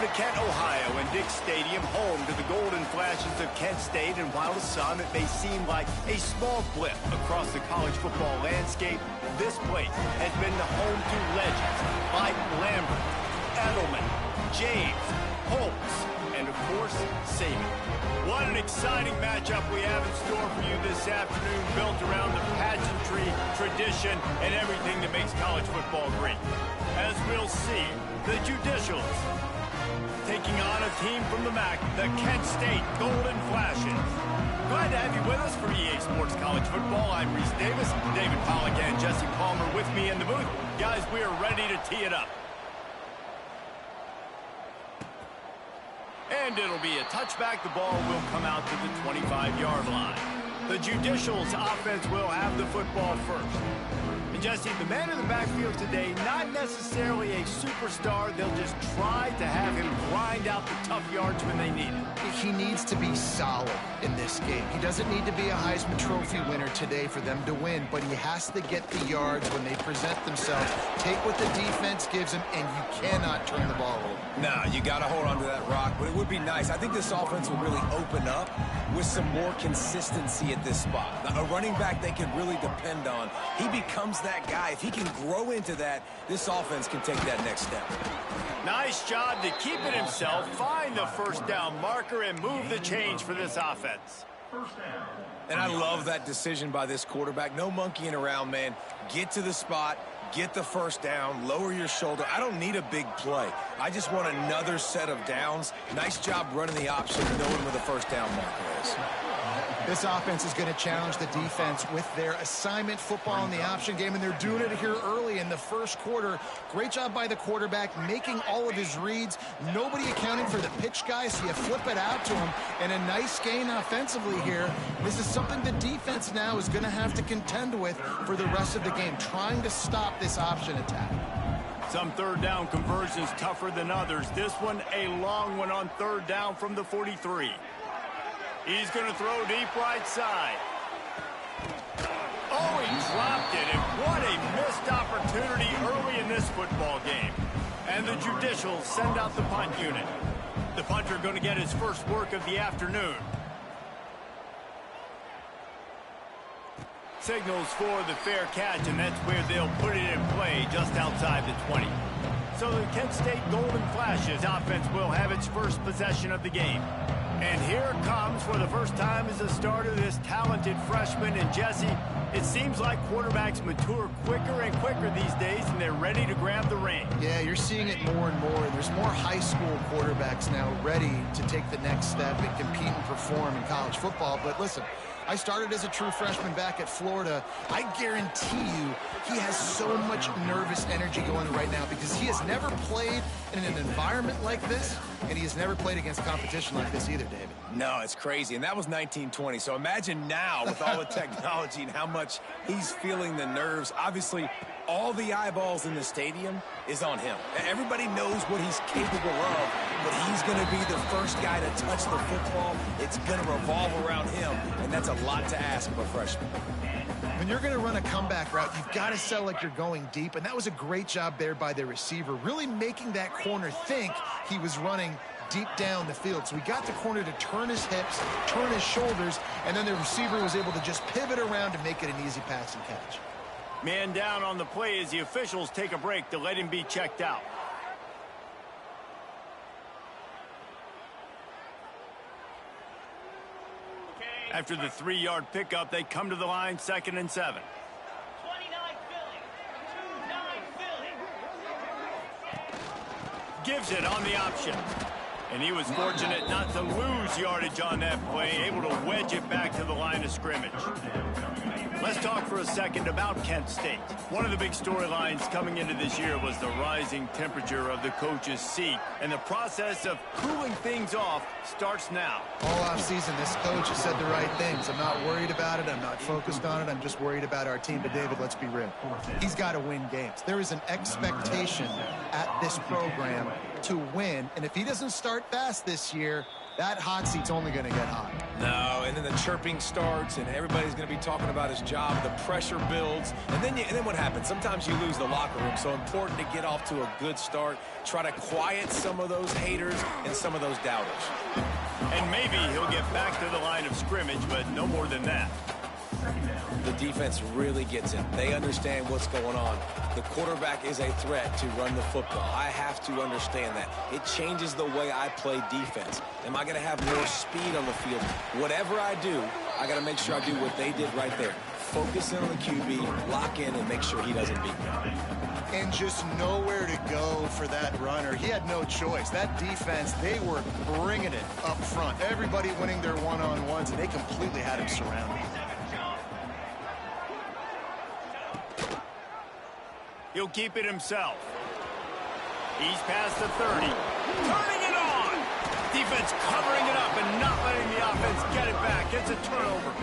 to Kent, Ohio, and Dick Stadium, home to the Golden Flashes of Kent State. And while to some it may seem like a small blip across the college football landscape, this place has been the home to legends like Lambert, Edelman, James, Holtz, and of course, Saban. What an exciting matchup we have in store for you this afternoon, built around the pageantry, tradition, and everything that makes college football great. As we'll see, the Judicials taking on a team from the MAC, the Kent State Golden Flashes. Glad to have you with us for EA Sports College Football. I'm Reese Davis, David Pollack, and Jesse Palmer with me in the booth. Guys, we are ready to tee it up. And it'll be a touchback. The ball will come out to the 25-yard line. The Judicials offense will have the football first. And Jesse, the man in the backfield today, not necessarily a superstar. They'll just try to have him grind out the tough yards when they need it. He needs to be solid in this game. He doesn't need to be a Heisman Trophy winner today for them to win, but he has to get the yards when they present themselves. Take what the defense gives him, and you cannot turn the ball over. Nah, you got to hold on to that rock, but it would be nice. I think this offense will really open up with some more consistency at this spot. A running back they can really depend on. He becomes that guy. If he can grow into that, this offense can take that next step. Nice job to keep it himself, find the first down marker, and move the change for this offense. And I love that decision by this quarterback. No monkeying around, man. Get to the spot, get the first down, lower your shoulder. I don't need a big play. I just want another set of downs. Nice job running the option, knowing where the first down marker is. This offense is going to challenge the defense with their assignment football in the option game, and they're doing it here early in the first quarter. Great job by the quarterback, making all of his reads. Nobody accounting for the pitch guy, so you flip it out to him. And a nice gain offensively here. This is something the defense now is going to have to contend with for the rest of the game, trying to stop this option attack. Some third down conversions tougher than others. This one, a long one on third down from the 43. He's going to throw deep right side. Oh, he dropped it, and what a missed opportunity early in this football game. And the Judicials send out the punt unit. The punter going to get his first work of the afternoon. Signals for the fair catch, and that's where they'll put it in play, just outside the 20. So the Kent State Golden Flashes offense will have its first possession of the game. And here it comes for the first time as a starter, this talented freshman. And Jesse, it seems like quarterbacks mature quicker and quicker these days, and they're ready to grab the reins. Yeah, you're seeing it more and more. There's more high school quarterbacks now ready to take the next step and compete and perform in college football. But listen, I started as a true freshman back at Florida. I guarantee you he has so much nervous energy going right now because he has never played in an environment like this, and he has never played against competition like this either, David. No, it's crazy, and that was 1920. So imagine now with all the technology and how much he's feeling the nerves. Obviously, all the eyeballs in the stadium is on him. Everybody knows what he's capable of, but he's going to be the first guy to touch the football. It's going to revolve around him, and that's a lot to ask of a freshman. When you're going to run a comeback route, you've got to sell like you're going deep, and that was a great job there by the receiver, really making that corner think he was running deep down the field. So we got the corner to turn his hips, turn his shoulders, and then the receiver was able to just pivot around and make it an easy pass and catch. Man down on the play as the officials take a break to let him be checked out. After the 3-yard pickup, they come to the line, 2nd and 7. 29 Philly. 29 Philly. Gives it on the option. And he was fortunate not to lose yardage on that play, able to wedge it back to the line of scrimmage. Let's talk for a second about Kent State. One of the big storylines coming into this year was the rising temperature of the coach's seat. And the process of cooling things off starts now. All offseason, this coach has said the right things. I'm not worried about it. I'm not focused on it. I'm just worried about our team. But, David, let's be real. He's got to win games. There is an expectation at this program to win. And if he doesn't start fast this year, that hot seat's only going to get hot. No, and then the chirping starts, and everybody's going to be talking about his job. The pressure builds, and then what happens? Sometimes you lose the locker room, so important to get off to a good start. Try to quiet some of those haters and some of those doubters. And maybe he'll get back to the line of scrimmage, but no more than that. The defense really gets it. They understand what's going on. The quarterback is a threat to run the football. I have to understand that. It changes the way I play defense. Am I going to have more speed on the field? Whatever I do, I got to make sure I do what they did right there. Focus in on the QB, lock in, and make sure he doesn't beat me. And just nowhere to go for that runner. He had no choice. That defense, they were bringing it up front. Everybody winning their one-on-ones, and they completely had him surrounded. He'll keep it himself. He's past the 30. Turning it on! Defense covering it up and not letting the offense get it back. It's a turnover.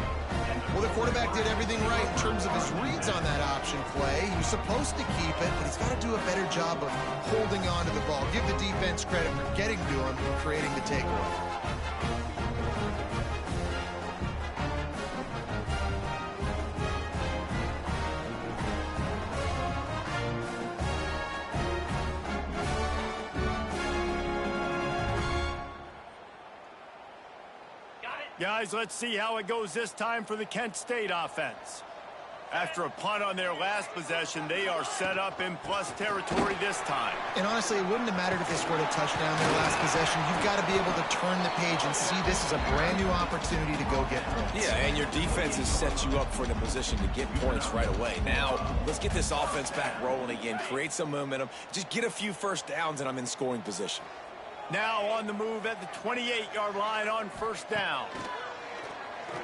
Well, the quarterback did everything right in terms of his reads on that option play. He was supposed to keep it, but he's got to do a better job of holding on to the ball. Give the defense credit for getting to him and creating the takeaway. Guys, let's see how it goes this time for the Kent State offense. After a punt on their last possession, they are set up in plus territory this time. And honestly, it wouldn't have mattered if they scored a touchdown their last possession. You've got to be able to turn the page and see this as a brand new opportunity to go get points. Yeah, and your defense has set you up for the position to get points right away. Now, let's get this offense back rolling again. Create some momentum. Just get a few first downs, and I'm in scoring position. Now on the move at the 28-yard line on first down.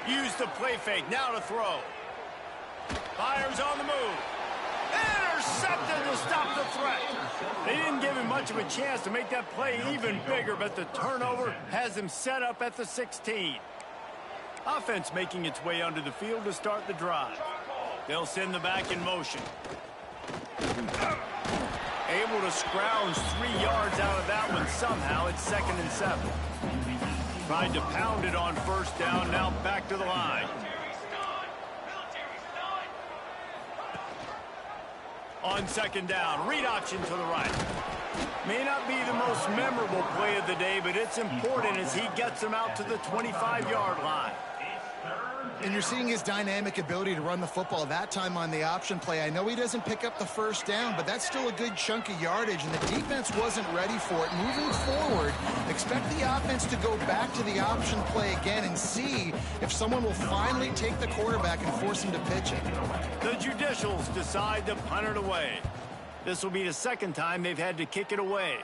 Use the play fake. Now to throw. Fires on the move. Intercepted to stop the threat. They didn't give him much of a chance to make that play even bigger, but the turnover has him set up at the 16. Offense making its way under the field to start the drive. They'll send the back in motion. Able to scrounge 3 yards out of that one somehow. It's 2nd and 7. Tried to pound it on first down. Now back to the line. On 2nd down, read option to the right. May not be the most memorable play of the day, but it's important as he gets him out to the 25-yard line. And you're seeing his dynamic ability to run the football that time on the option play. I know he doesn't pick up the first down, but that's still a good chunk of yardage, and the defense wasn't ready for it. Moving forward, expect the offense to go back to the option play again and see if someone will finally take the quarterback and force him to pitch it. The Judicials decide to punt it away. This will be the 2nd time they've had to kick it away.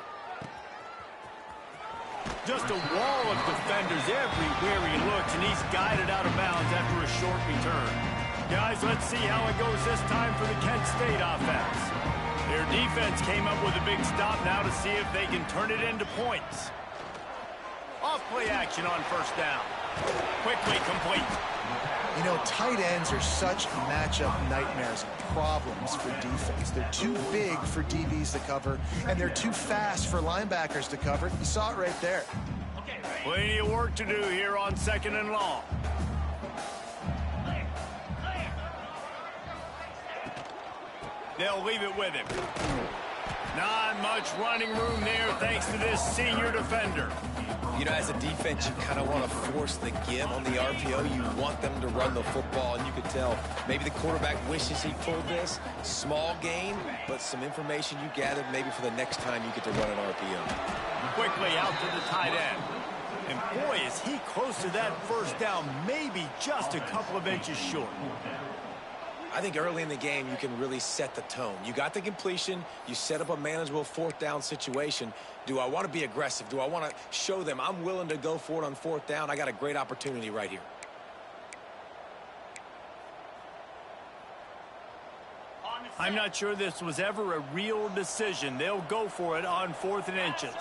Just a wall of defenders everywhere he looks, and he's guided out of bounds after a short return. Guys, let's see how it goes this time for the Kent State offense. Their defense came up with a big stop now to see if they can turn it into points. Off-play action on first down. Quickly complete. You know, tight ends are such matchup nightmares, problems for defense. They're too big for DBs to cover, and they're too fast for linebackers to cover. You saw it right there. Plenty of work to do here on 2nd and long. They'll leave it with him. Not much running room there thanks to this senior defender. You know, as a defense, you kind of want to force the give on the RPO. You want them to run the football, and you could tell maybe the quarterback wishes he pulled this. Small gain, but some information you gathered maybe for the next time you get to run an RPO. Quickly out to the tight end. And boy, is he close to that first down, maybe just a couple of inches short. I think early in the game, you can really set the tone. You got the completion. You set up a manageable 4th down situation. Do I want to be aggressive? Do I want to show them I'm willing to go for it on 4th down? I got a great opportunity right here. I'm not sure this was ever a real decision. They'll go for it on 4th and inches.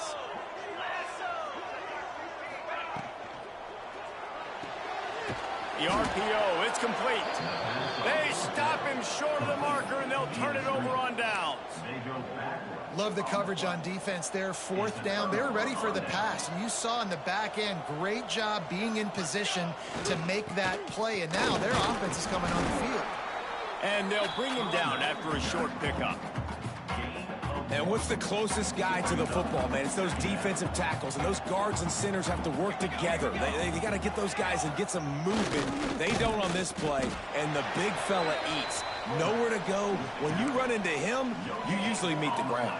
The RPO, it's complete. They stop him short of the marker, and they'll turn it over on downs. Love the coverage on defense there. Fourth down. They were ready for the pass. And you saw in the back end, great job being in position to make that play. And now their offense is coming on the field. And they'll bring him down after a short pickup. And what's the closest guy to the football, man? It's those defensive tackles, and those guards and centers have to work together. They got to get those guys and get some movement. They don't on this play, and the big fella eats. Nowhere to go. When you run into him, you usually meet the ground.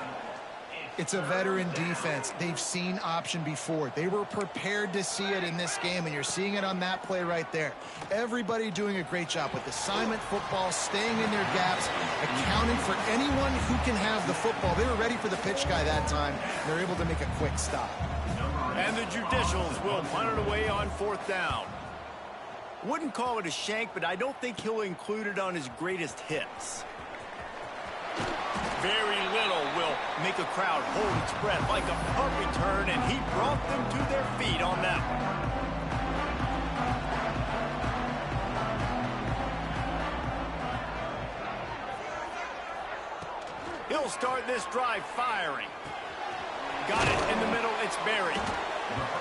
It's a veteran defense. They've seen option before. They were prepared to see it in this game, and you're seeing it on that play right there. Everybody doing a great job with assignment football, staying in their gaps, accounting for anyone who can have the football. They were ready for the pitch guy that time. They're able to make a quick stop. And the Judicials will punt it away on fourth down. Wouldn't call it a shank, but I don't think he'll include it on his greatest hits. Very little will make a crowd hold its breath like a punt return, and he brought them to their feet on that one. He'll start this drive firing. Got it in the middle. It's Berry.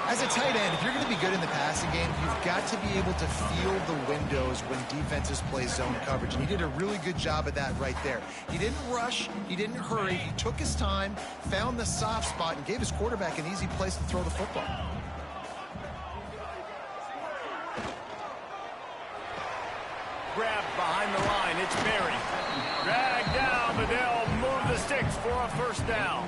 As a tight end, if you're going to be good in the passing game, you've got to be able to feel the windows when defenses play zone coverage. And he did a really good job of that right there. He didn't rush. He didn't hurry. He took his time, found the soft spot, and gave his quarterback an easy place to throw the football. Grabbed behind the line. It's Berry. Dragged down, but they'll move the sticks for a first down.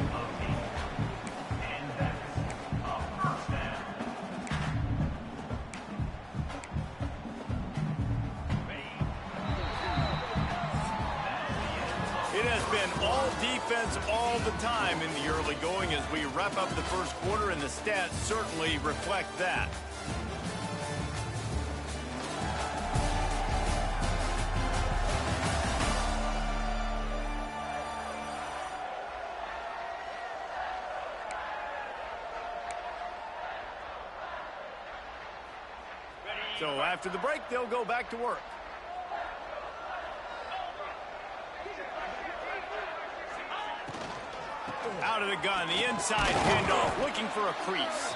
It has been all defense all the time in the early going as we wrap up the first quarter, and the stats certainly reflect that. So after the break, they'll go back to work. Out of the gun, the inside handoff, looking for a crease.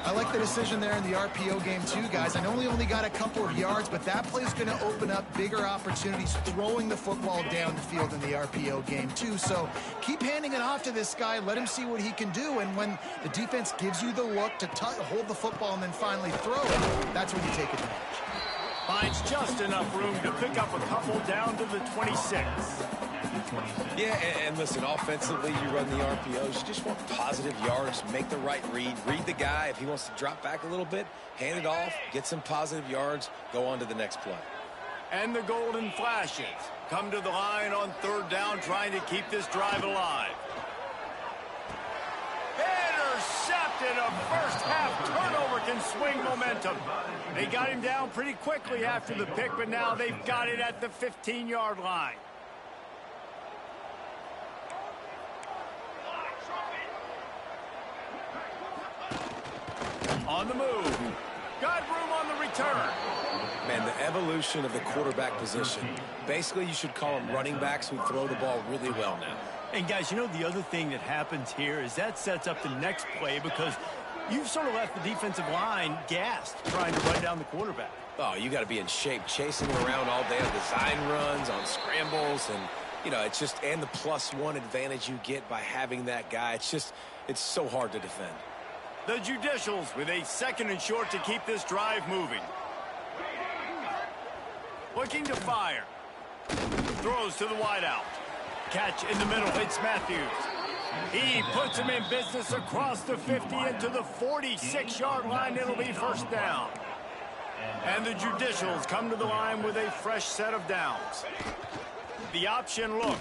I like the decision there in the RPO game too, guys. I know he only got a couple of yards, but that play is going to open up bigger opportunities throwing the football down the field in the RPO game too. So keep handing it off to this guy. Let him see what he can do. And when the defense gives you the look to hold the football and then finally throw it, that's when you take advantage. Finds just enough room to pick up a couple down to the 26. Yeah, and listen, offensively, you run the RPOs. You just want positive yards, make the right read the guy. If he wants to drop back a little bit, hand it off, get some positive yards, go on to the next play. And the Golden Flashes come to the line on third down, trying to keep this drive alive. Intercepted. A first half turnover can swing momentum. They got him down pretty quickly after the pick, but now they've got it at the 15-yard line. On the move. Got room on the return. Man, the evolution of the quarterback position. Basically, you should call them running backs who throw the ball really well now. And guys, you know the other thing that happens here is that sets up the next play because you've sort of left the defensive line gassed trying to run down the quarterback. Oh, you got to be in shape, chasing him around all day on design runs, on scrambles, and, you know, it's just, and the +1 advantage you get by having that guy. It's so hard to defend. The Judicials with a 2nd and short to keep this drive moving. Looking to fire. Throws to the wideout. Catch in the middle. It's Matthews. He puts him in business across the 50 into the 46-yard line. It'll be first down. And the Judicials come to the line with a fresh set of downs. The option look.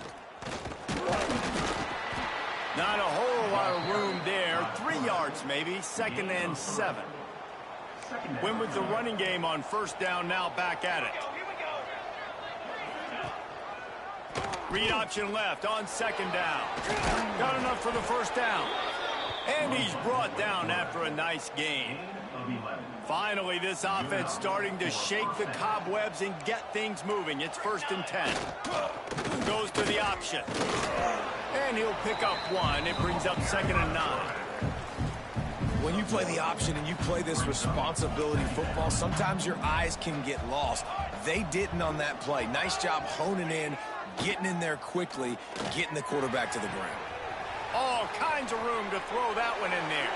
Not a whole lot of room there. 3 yards maybe. 2nd and 7. Win with the running game on first down, now back at it. Read option left on 2nd down. Got enough for the first down. And he's brought down after a nice gain. Finally, this offense starting to shake the cobwebs and get things moving. It's 1st and 10. Goes to the option. And he'll pick up one. It brings up 2nd and 9. When you play the option and you play this responsibility football, sometimes your eyes can get lost. They didn't on that play. Nice job honing in, getting in there quickly, getting the quarterback to the ground. All kinds of room to throw that one in there.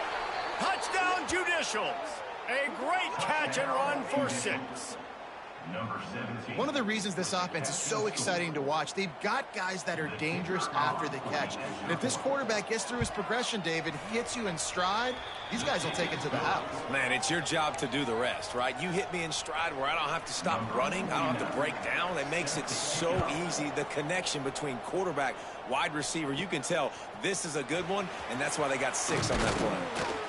Touchdown, Judicials. A great catch and run for 6. Number 17. One of the reasons this offense is so exciting to watch, they've got guys that are dangerous after the catch. And if this quarterback gets through his progression, David, hits you in stride, these guys will take it to the house. Man, it's your job to do the rest, right? You hit me in stride where I don't have to stop running. I don't have to break down. It makes it so easy. The connection between quarterback, wide receiver, you can tell this is a good one, and that's why they got 6 on that play.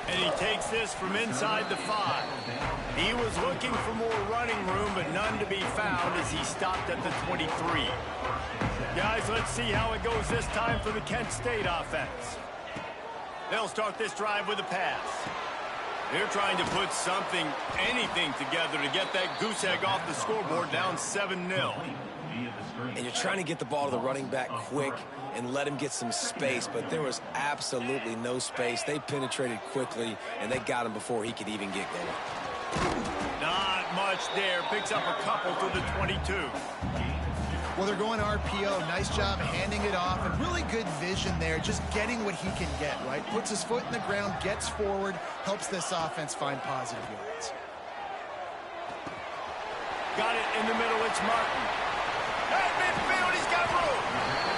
And he takes this from inside the 5. He was looking for more running room, but none to be found as he stopped at the 23. Guys, let's see how it goes this time for the Kent State offense. They'll start this drive with a pass. They're trying to put something, anything together to get that goose egg off the scoreboard down 7-0. And you're trying to get the ball to the running back quick and let him get some space, but there was absolutely no space. They penetrated quickly, and they got him before he could even get going. Not much there. Picks up a couple to the 22. Well, they're going RPO. Nice job handing it off, and really good vision there, just getting what he can get, right? Puts his foot in the ground, gets forward, helps this offense find positive yards. Got it in the middle. It's Martin. At midfield, he's got room.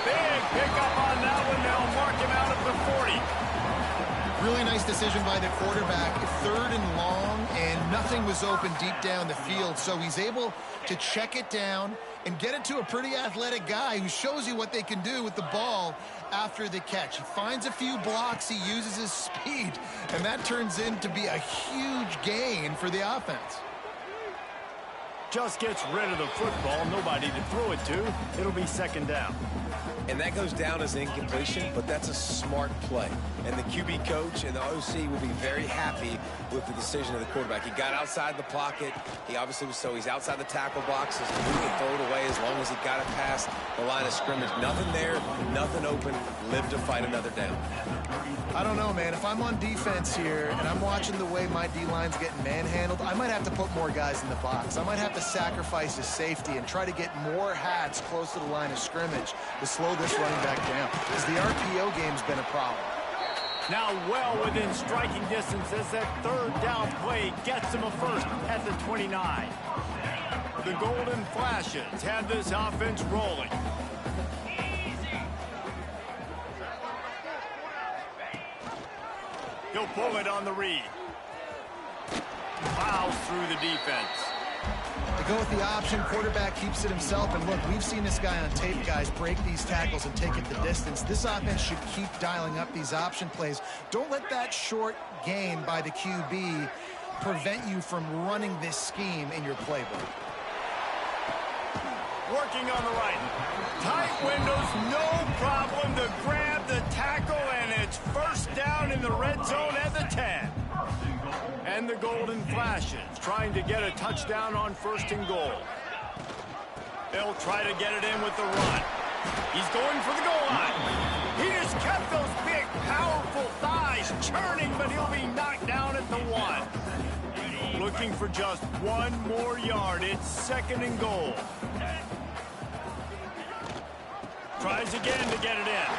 Big pickup on that one. They'll mark him out at the 40. Really nice decision by the quarterback. 3rd and long, and nothing was open deep down the field, so he's able to check it down and get it to a pretty athletic guy who shows you what they can do with the ball after the catch. He finds a few blocks, he uses his speed, and that turns into be a huge gain for the offense. Just gets rid of the football. Nobody to throw it to. It'll be 2nd down. And that goes down as incompletion, but that's a smart play. And the QB coach and the OC will be very happy with the decision of the quarterback. He got outside the pocket. He obviously was he's outside the tackle boxes. He can throw it away as long as he got it past the line of scrimmage. Nothing there, nothing open. Live to fight another down. I don't know, man. If I'm on defense here and I'm watching the way my D-line's getting manhandled, I might have to put more guys in the box. I might have to sacrifice his safety and try to get more hats close to the line of scrimmage to slow this running back down, because the RPO game's been a problem. Now well within striking distance as that 3rd down play gets him a first at the 29. The Golden Flashes have this offense rolling. He'll pull it on the read. Plows through the defense. They go with the option. Quarterback keeps it himself. And look, we've seen this guy on tape, guys, break these tackles and take it the distance. This offense should keep dialing up these option plays. Don't let that short gain by the QB prevent you from running this scheme in your playbook. Working on the right. Tight windows, no problem to grab the tackle, and it's 1st down in the red zone at the 10. And the Golden Flashes trying to get a touchdown on 1st and goal. They'll try to get it in with the run. He's going for the goal line. He just kept those big, powerful thighs churning, but he'll be knocked down at the 1. Looking for just 1 more yard. It's 2nd and goal. Tries again to get it in.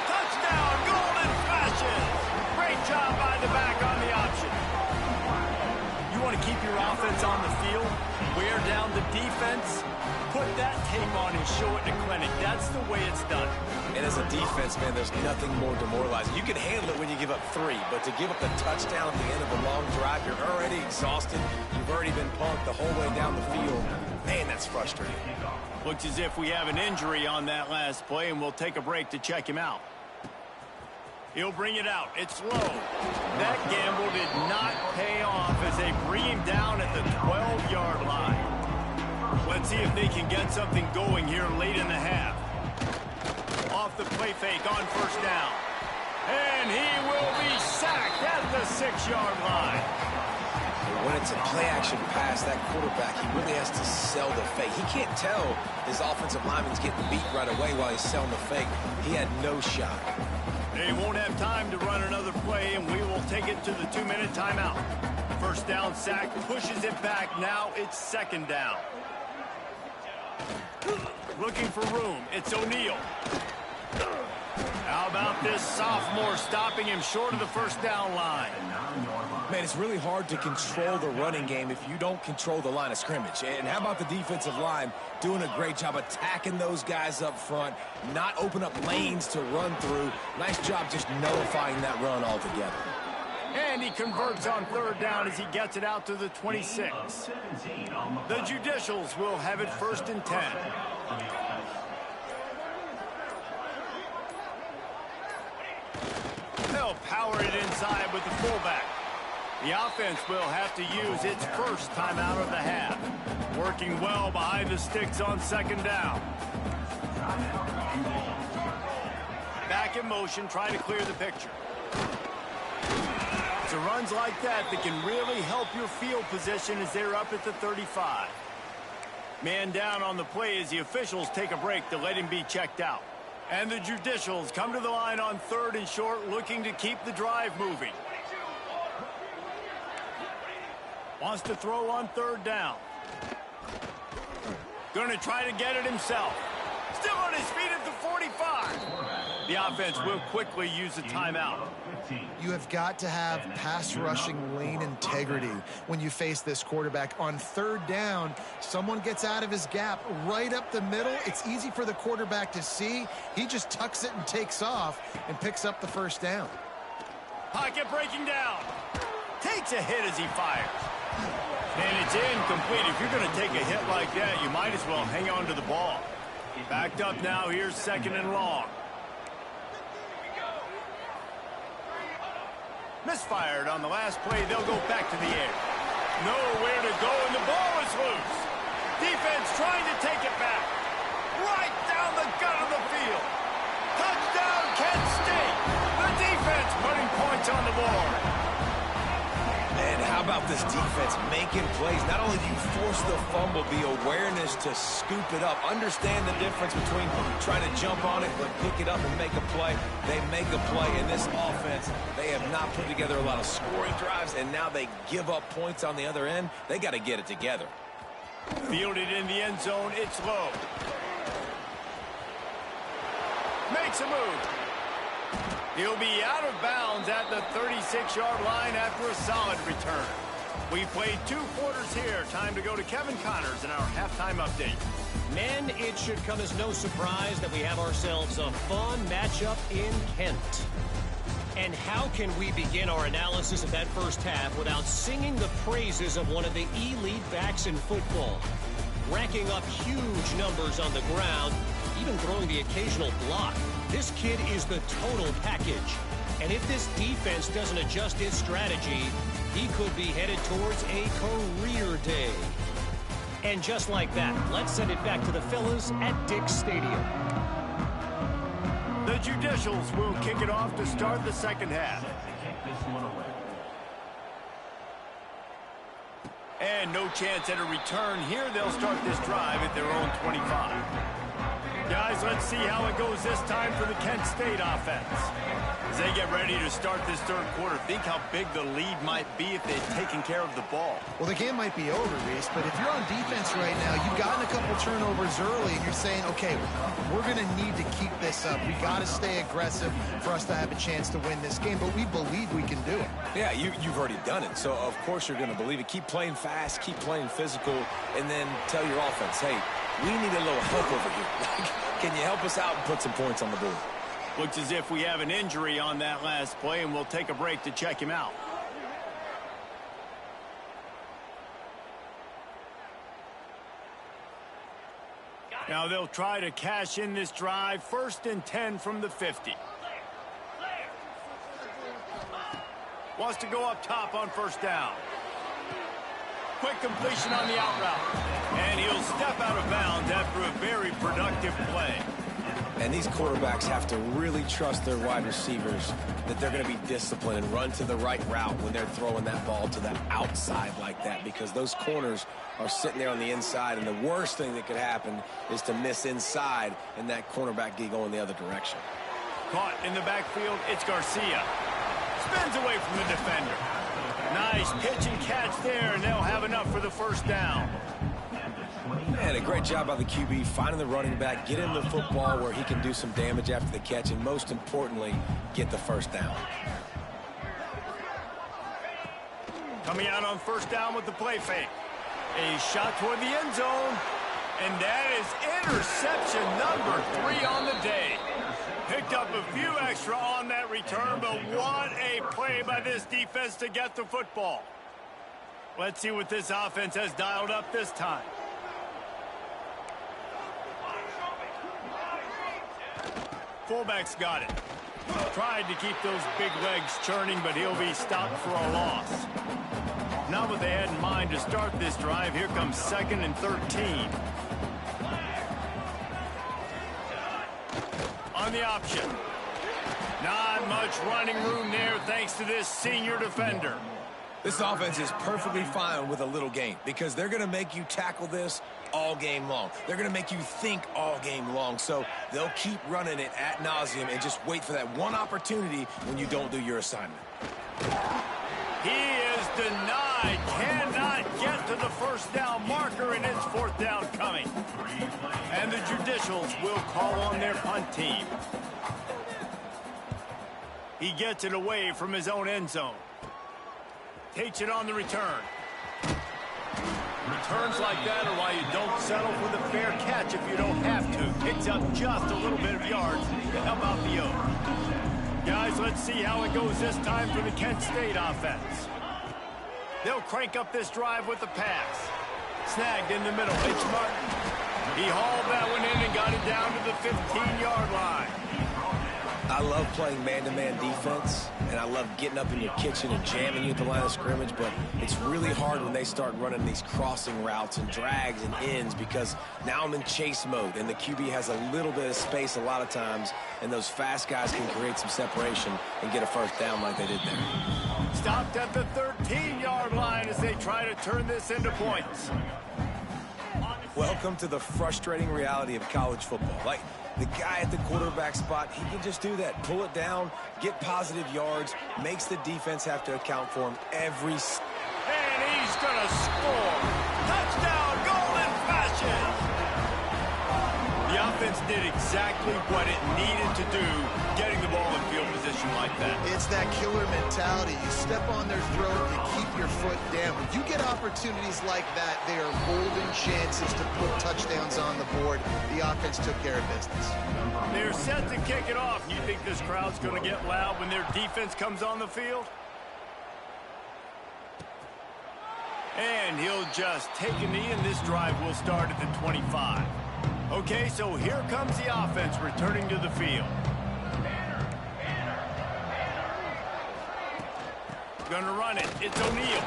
Touchdown, Golden Flashes! Great job by the back on the option. You want to keep your offense on the field, wear down the defense, put that tape on and show it in a clinic. That's the way it's done. And as a defense, man, there's nothing more demoralizing. You can handle it when you give up 3, but to give up the touchdown at the end of a long drive, you're already exhausted. You've already been punked the whole way down the field. Man, that's frustrating. Looks as if we have an injury on that last play, and we'll take a break to check him out. He'll bring it out. It's low. That gamble did not pay off as they bring him down at the 12-yard line. Let's see if they can get something going here late in the half. Off the play fake on 1st down. And he will be sacked at the 6-yard line. when it's a play-action pass, that quarterback, he really has to sell the fake. He can't tell his offensive lineman's getting beat right away while he's selling the fake. He had no shot. They won't have time to run another play, and we will take it to the 2-minute timeout. First down sack, pushes it back. Now it's second down. Looking for room. It's O'Neal. How about this sophomore stopping him short of the first down line? Man, it's really hard to control the running game if you don't control the line of scrimmage. And how about the defensive line doing a great job attacking those guys up front, not open up lanes to run through. Nice job just nullifying that run altogether. And he converts on third down as he gets it out to the 26. The Judicials will have it 1st and 10. They'll power it inside with the fullback. The offense will have to use its first timeout of the half. Working well behind the sticks on second down. Back in motion, trying to clear the picture. It's runs like that that can really help your field position as they're up at the 35. Man down on the play as the officials take a break to let him be checked out. And the Judicials come to the line on 3rd and short, looking to keep the drive moving. Wants to throw on 3rd down. Going to try to get it himself. Still on his feet at the 45. The offense will quickly use a timeout. You have got to have pass rushing lane integrity when you face this quarterback. On 3rd down, someone gets out of his gap right up the middle. It's easy for the quarterback to see. He just tucks it and takes off and picks up the first down. Pocket breaking down. Takes a hit as he fires. And it's incomplete. If you're going to take a hit like that, you might as well hang on to the ball. Backed up now. Here's 2nd and long. Misfired on the last play. They'll go back to the air. Nowhere to go, and the ball is loose. Defense trying to take it back. Right down the gut of the field. Touchdown, Kent State. The defense putting points on the board. And how about this defense making plays? Not only do you force the fumble, the awareness to scoop it up. Understand the difference between trying to jump on it, but pick it up and make a play. They make a play in this offense. They have not put together a lot of scoring drives, and now they give up points on the other end. They got to get it together. Fielded in the end zone. It's low. Makes a move. He'll be out of bounds at the 36-yard line after a solid return. We played 2 quarters here. Time to go to Kevin Connors in our halftime update. Men, it should come as no surprise that we have ourselves a fun matchup in Kent. And how can we begin our analysis of that first half without singing the praises of one of the elite backs in football? Racking up huge numbers on the ground, even throwing the occasional block. This kid is the total package. And if this defense doesn't adjust its strategy, he could be headed towards a career day. And just like that, let's send it back to the fellas at Dick's Stadium. The Judicials will kick it off to start the second half. And no chance at a return here. They'll start this drive at their own 25. Guys, let's see how it goes this time for the Kent State offense. As they get ready to start this third quarter, think how big the lead might be if they'd taken care of the ball. Well, the game might be over, Reese, but if you're on defense right now, you've gotten a couple turnovers early, and you're saying, okay, we're going to need to keep this up. We got to stay aggressive for us to have a chance to win this game, but we believe we can do it. Yeah, you've already done it, so of course you're going to believe it. Keep playing fast, keep playing physical, and then tell your offense, hey, we need a little help over here. Can you help us out and put some points on the board? Looks as if we have an injury on that last play, and we'll take a break to check him out. Now they'll try to cash in this drive. 1st and 10 from the 50. Wants to go up top on 1st down. Quick completion on the out route. And he'll step out of bounds after a very productive play. And these quarterbacks have to really trust their wide receivers that they're going to be disciplined and run to the right route when they're throwing that ball to the outside like that, because those corners are sitting there on the inside, and the worst thing that could happen is to miss inside and that cornerback get going the other direction. Caught in the backfield, it's Garcia. Spins away from the defender. Nice pitch and catch there, and they'll have enough for the first down. Man, a great job by the QB finding the running back, get him the football where he can do some damage after the catch, and most importantly, get the first down. Coming out on first down with the play fake. A shot toward the end zone, and that is interception number 3 on the day. Picked up a few extra on that return, but what a play by this defense to get the football. Let's see what this offense has dialed up this time. Fullback's got it. Tried to keep those big legs churning, but he'll be stopped for a loss. Not what they had in mind to start this drive. Here comes 2nd and 13. On the option. Not much running room there thanks to this senior defender. This offense is perfectly fine with a little game because they're going to make you tackle this all game long. They're going to make you think all game long. So they'll keep running it ad nauseum and just wait for that one opportunity when you don't do your assignment. He is denied. Cannot get to the first down marker, and it's 4th down coming. And the Judicials will call on their punt team. He gets it away from his own end zone. Takes it on the return. Returns like that are why you don't settle for the fair catch if you don't have to. Picks up just a little bit of yards to help out the O. Guys, let's see how it goes this time for the Kent State offense. They'll crank up this drive with the pass. Snagged in the middle. It's Martin. He hauled that one in and got it down to the 15-yard line. I love playing man-to-man defense, and I love getting up in your kitchen and jamming you at the line of scrimmage, but it's really hard when they start running these crossing routes and drags and ends because now I'm in chase mode, and the QB has a little bit of space a lot of times, and those fast guys can create some separation and get a first down like they did there. Stopped at the 13-yard line as they try to turn this into points. Welcome to the frustrating reality of college football. Like, the guy at the quarterback spot, he can just do that. Pull it down, get positive yards, makes the defense have to account for him every... And he's going to score. Touchdown, Golden Flashes. The offense did exactly what it needed to do, getting the ball in field position like that. It's that killer mentality. You step on their throat, you keep your foot down. When you get opportunities like that, they are golden chances to put touchdowns on the board. The offense took care of business. They're set to kick it off. You think this crowd's going to get loud when their defense comes on the field? And he'll just take a knee, and this drive will start at the 25. Okay, so here comes the offense returning to the field. Gonna run it. It's O'Neal.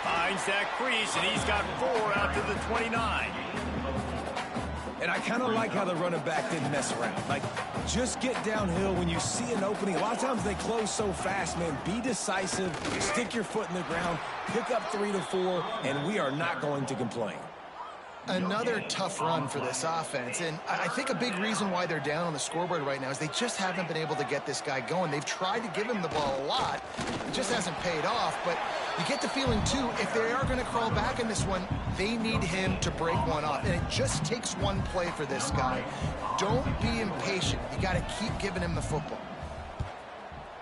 Finds that crease, and he's got 4 out to the 29. And I kind of like how the running back didn't mess around. Like, just get downhill when you see an opening. A lot of times they close so fast, man. Be decisive, stick your foot in the ground, pick up 3 to 4, and we are not going to complain. Another tough run for this offense, and I think a big reason why they're down on the scoreboard right now is they just haven't been able to get this guy going. They've tried to give him the ball a lot. It just hasn't paid off, but you get the feeling, too, if they are going to crawl back in this one, they need him to break one off, and it just takes one play for this guy. Don't be impatient. You got to keep giving him the football.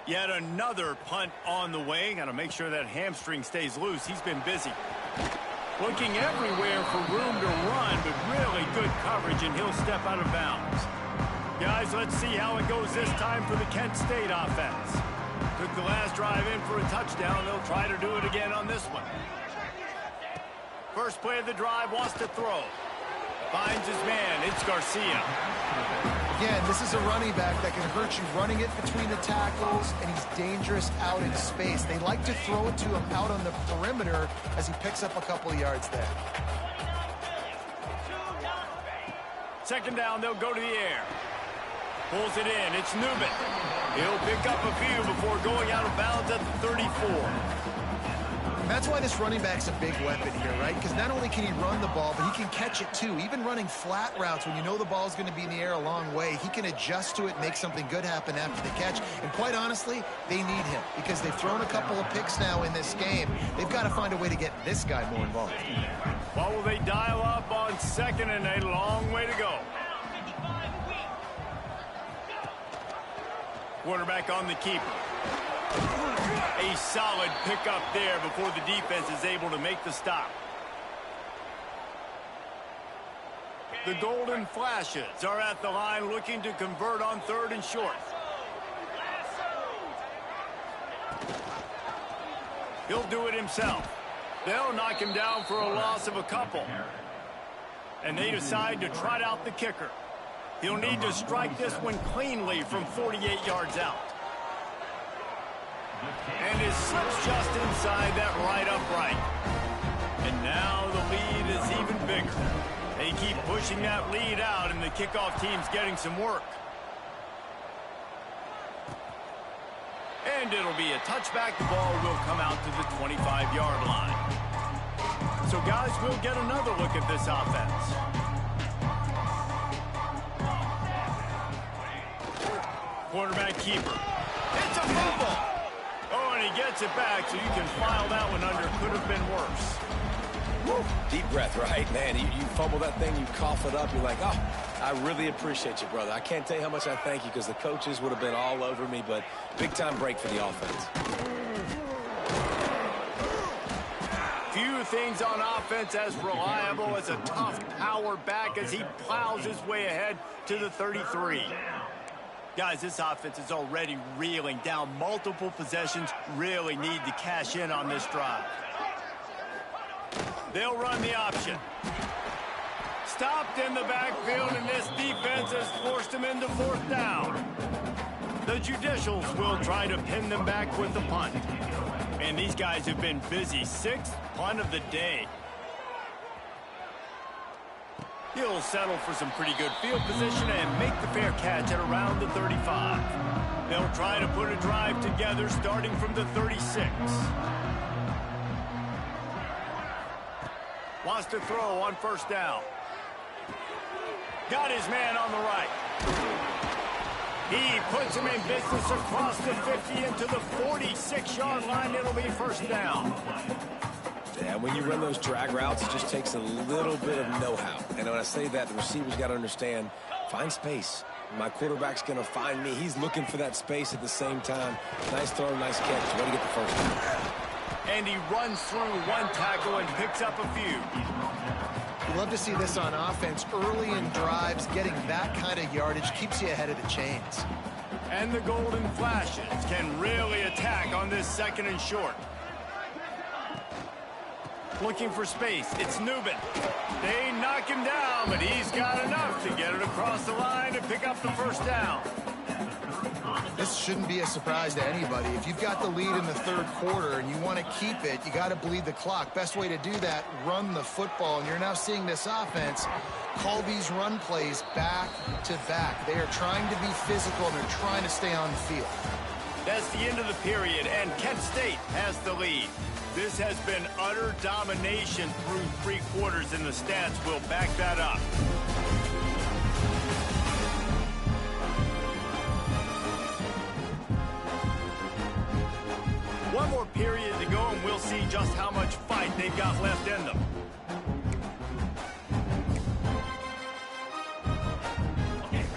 Yet another punt on the way. Got to make sure that hamstring stays loose. He's been busy. Looking everywhere for room to run, but really good coverage, and he'll step out of bounds. Guys, let's see how it goes this time for the Kent State offense. Took the last drive in for a touchdown. They'll try to do it again on this one. First play of the drive, wants to throw. Finds his man. It's Garcia. Again, this is a running back that can hurt you running it between the tackles, and he's dangerous out in space. They like to throw it to him out on the perimeter as he picks up a couple of yards there. Second down, they'll go to the air. Pulls it in. It's Newman. He'll pick up a few before going out of bounds at the 34. That's why this running back's a big weapon here, right? Because not only can he run the ball, but he can catch it too. Even running flat routes when you know the ball's going to be in the air a long way, he can adjust to it and make something good happen after the catch. And quite honestly, they need him because they've thrown a couple of picks now in this game. They've got to find a way to get this guy more involved. What will they dial up on second and a long way to go? Quarterback on the keeper. A solid pickup there before the defense is able to make the stop. The Golden Flashes are at the line looking to convert on 3rd and short. He'll do it himself. They'll knock him down for a loss of a couple. And they decide to trot out the kicker. He'll need to strike this one cleanly from 48 yards out. And it slips just inside that right upright. And now the lead is even bigger. They keep pushing that lead out, and the kickoff team's getting some work. And it'll be a touchback. The ball will come out to the 25-yard line. So, guys, we'll get another look at this offense. Quarterback keeper. It's a fumble. Oh, and he gets it back, so you can file that one under. Could have been worse. Woo. Deep breath, right? Man, you fumble that thing, you cough it up, you're like, oh, I really appreciate you, brother. I can't tell you how much I thank you because the coaches would have been all over me, but big-time break for the offense. Few things on offense as reliable as a tough power back as he plows his way ahead to the 33. Guys, this offense is already reeling down multiple possessions. Really need to cash in on this drive. They'll run the option. Stopped in the backfield, and this defense has forced him into 4th down. The Judicials will try to pin them back with the punt. And these guys have been busy. 6th punt of the day. He'll settle for some pretty good field position and make the fair catch at around the 35. They'll try to put a drive together starting from the 36. Wants to throw on 1st down. Got his man on the right. He puts him in business across the 50 into the 46-yard line. It'll be 1st down. Yeah, when you run those drag routes, it just takes a little bit of know-how. And when I say that, the receiver's got to understand, find space. My quarterback's going to find me. He's looking for that space at the same time. Nice throw, nice catch. Way to get the 1st down. And he runs through one tackle and picks up a few. You love to see this on offense. Early in drives, getting that kind of yardage keeps you ahead of the chains. And the Golden Flashes can really attack on this 2nd and short. Looking for space. It's Newman. They knock him down, but he's got enough to get it across the line and pick up the 1st down. This shouldn't be a surprise to anybody. If you've got the lead in the 3rd quarter and you want to keep it, you got to bleed the clock. Best way to do that, run the football. And you're now seeing this offense call these run plays back to back. They are trying to be physical, and they're trying to stay on the field. That's the end of the period, and Kent State has the lead. This has been utter domination through 3 quarters, and the stats will back that up. One more period to go, and we'll see just how much fight they've got left in them.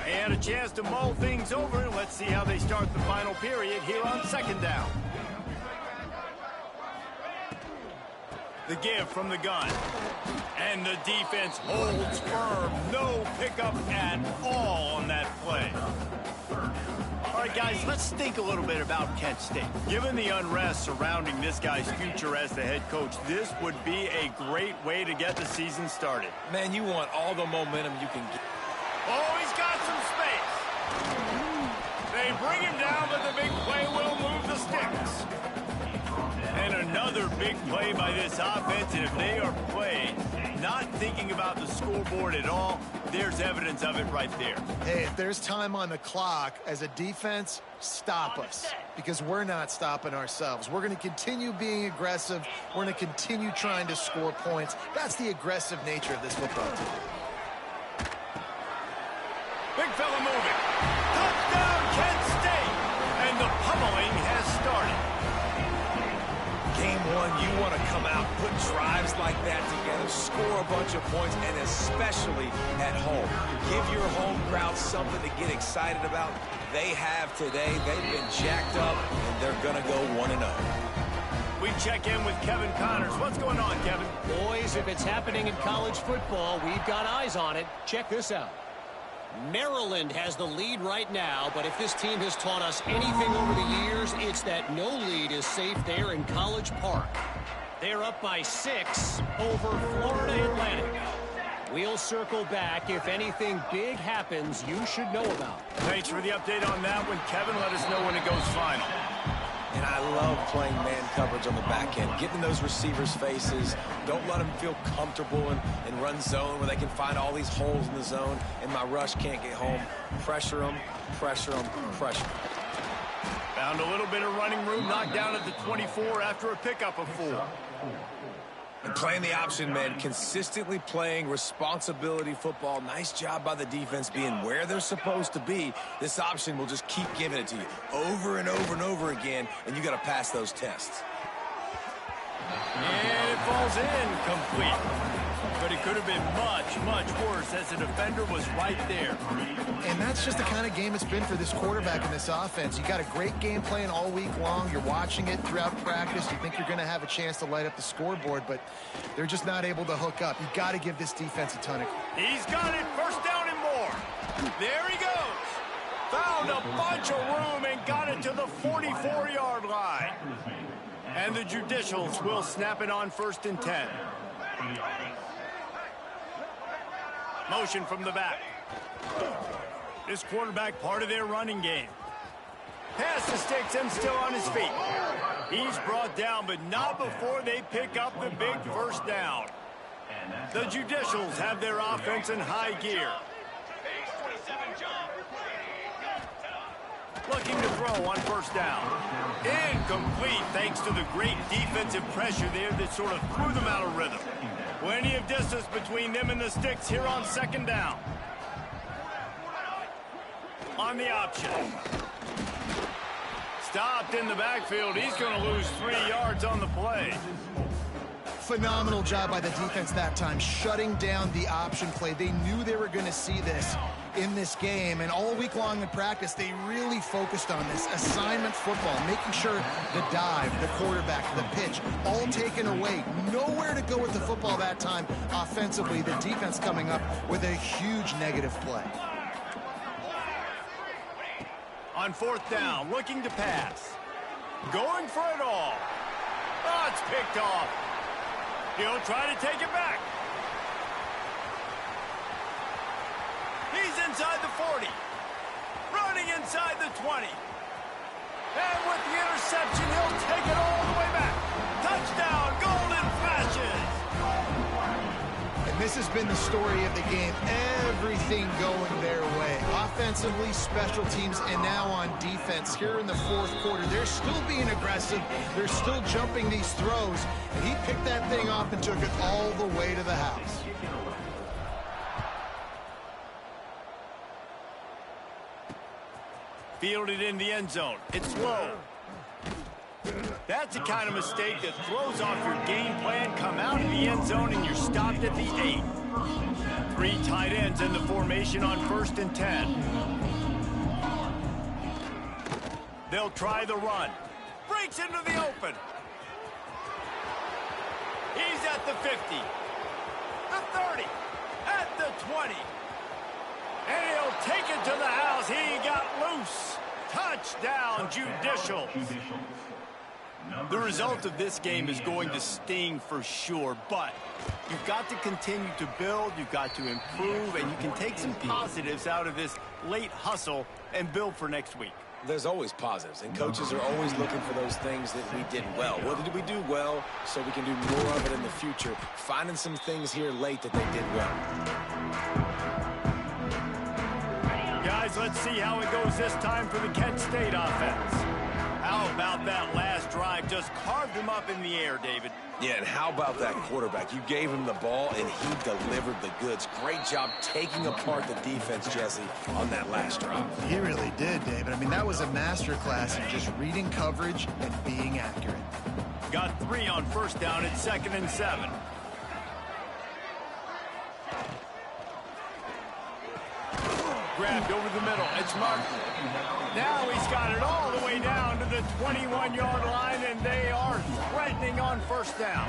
They had a chance to mull things over, and let's see how they start the final period here on 2nd down. The give from the gun. And the defense holds firm. No pickup at all on that play. All right, guys, let's think a little bit about Kent State. Given the unrest surrounding this guy's future as the head coach, this would be a great way to get the season started. Man, you want all the momentum you can get. Oh, he's got some space. They bring him down, but the big play will move the sticks. And another big play by this offense, and if they are played, not thinking about the scoreboard at all, there's evidence of it right there. Hey, if there's time on the clock, as a defense, stop us. Because we're not stopping ourselves. We're going to continue being aggressive. We're going to continue trying to score points. That's the aggressive nature of this football team. Big fella moving. Touchdown, Kent State. And the pummeling has started. Game one, you want to come out, put drives like that together, score a bunch of points, and especially at home. Give your home crowd something to get excited about. They have today. They've been jacked up, and they're going to go 1-0. We check in with Kevin Connors. What's going on, Kevin? Boys, if it's happening in college football, we've got eyes on it. Check this out. Maryland has the lead right now, but if this team has taught us anything over the years, it's that no lead is safe there in College Park. They're up by 6 over Florida Atlantic. We'll circle back. If anything big happens, you should know about. Thanks for the update on that one, Kevin. Let us know when it goes final. And I love playing man coverage on the back end, getting in those receivers' faces. Don't let them feel comfortable and run zone where they can find all these holes in the zone, and my rush can't get home. Pressure them, pressure them, pressure them. Found a little bit of running room, knocked down at the 24 after a pickup of 4. And playing the option, man, consistently playing responsibility football. Nice job by the defense being where they're supposed to be. This option will just keep giving it to you over and over and over again, and you got to pass those tests. And it falls incomplete. But it could have been much, much worse as the defender was right there. And that's just the kind of game it's been for this quarterback in this offense. You got a great game plan all week long. You're watching it throughout practice. You think you're going to have a chance to light up the scoreboard, but they're just not able to hook up. You got to give this defense a ton of credit. He's got it. First down and more. There he goes. Found a bunch of room and got it to the 44-yard line. And the Judicials will snap it on 1st and 10. Motion from the back. This quarterback part of their running game. Pass to sticks him still on his feet. He's brought down, but not before they pick up the big first down. The Judicials have their offense in high gear. Looking to throw on 1st down. Incomplete thanks to the great defensive pressure there that sort of threw them out of rhythm. Plenty of distance between them and the sticks here on 2nd down. On the option. Stopped in the backfield. He's going to lose 3 yards on the play. Phenomenal job by the defense that time, shutting down the option play. They knew they were going to see this in this game, and all week long in practice, they really focused on this assignment football, making sure the dive, the quarterback, the pitch, all taken away. Nowhere to go with the football that time offensively. The defense coming up with a huge negative play. On 4th down, looking to pass. Going for it all. Oh, it's picked off. He'll try to take it back. He's inside the 40. Running inside the 20. And with the interception, he'll take it all the way back. Touchdown, Golden Flashes. And this has been the story of the game. Everything going their way. Offensively, special teams, and now on defense. Here in the 4th quarter, they're still being aggressive. They're still jumping these throws. And he picked that thing off and took it all the way to the house. Fielded in the end zone. It's low. That's the kind of mistake that throws off your game plan. Come out in the end zone and you're stopped at the 8. 3 tight ends in the formation on 1st and 10. They'll try the run. Breaks into the open. He's at the 50. The 30. At the 20. And he'll take it to the house. He got loose. Touchdown, Judicial. The result of this game is going to sting for sure, but you've got to continue to build, you've got to improve, and you can take some positives out of this late hustle and build for next week. There's always positives, and coaches are always looking for those things that we did well. What did we do well so we can do more of it in the future? Finding some things here late that they did well. players. Let's see how it goes this time for the Kent State offense. How about that last drive? Just carved him up in the air, David. Yeah, and how about that quarterback? You gave him the ball, and he delivered the goods. Great job taking apart the defense, Jesse, on that last drive. He really did, David. I mean, that was a masterclass in just reading coverage and being accurate. Got 3 on first down at 2nd and 7. Grabbed over the middle. It's Martin. Now he's got it all the way down to the 21-yard line, and they are threatening on first down.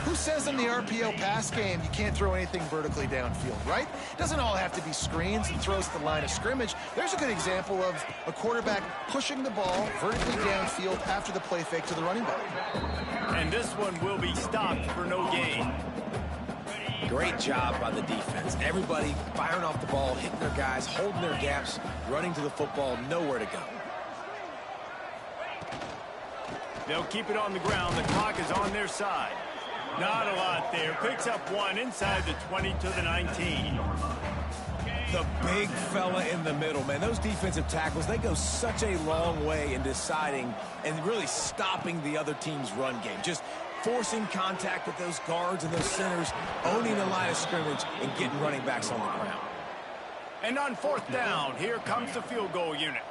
Who says in the RPO pass game you can't throw anything vertically downfield, right? It doesn't all have to be screens and throws to the line of scrimmage. There's a good example of a quarterback pushing the ball vertically downfield after the play fake to the running back. And this one will be stopped for no gain. Great job by the defense. Everybody firing off the ball, hitting their guys, holding their gaps, running to the football, nowhere to go. They'll keep it on the ground. The clock is on their side. Not a lot there. Picks up 1 inside the 20 to the 19. The big fella in the middle, man. Those defensive tackles, they go such a long way in deciding and really stopping the other team's run game. Just forcing contact with those guards and those centers, owning the line of scrimmage, and getting running backs on the ground. And on 4th down, here comes the field goal unit.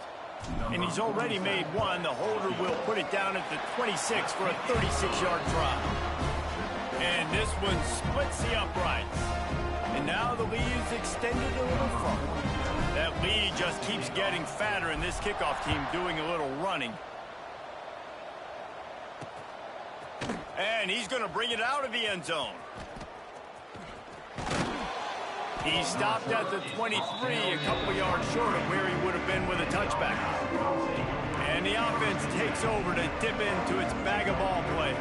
And he's already made 1. The holder will put it down at the 26 for a 36-yard drop. And this one splits the uprights. And now the lead is extended a little further. That lead just keeps getting fatter, and this kickoff team doing a little running. And he's going to bring it out of the end zone. He stopped at the 23, a couple of yards short of where he would have been with a touchback. And the offense takes over to dip into its bag of ball plays.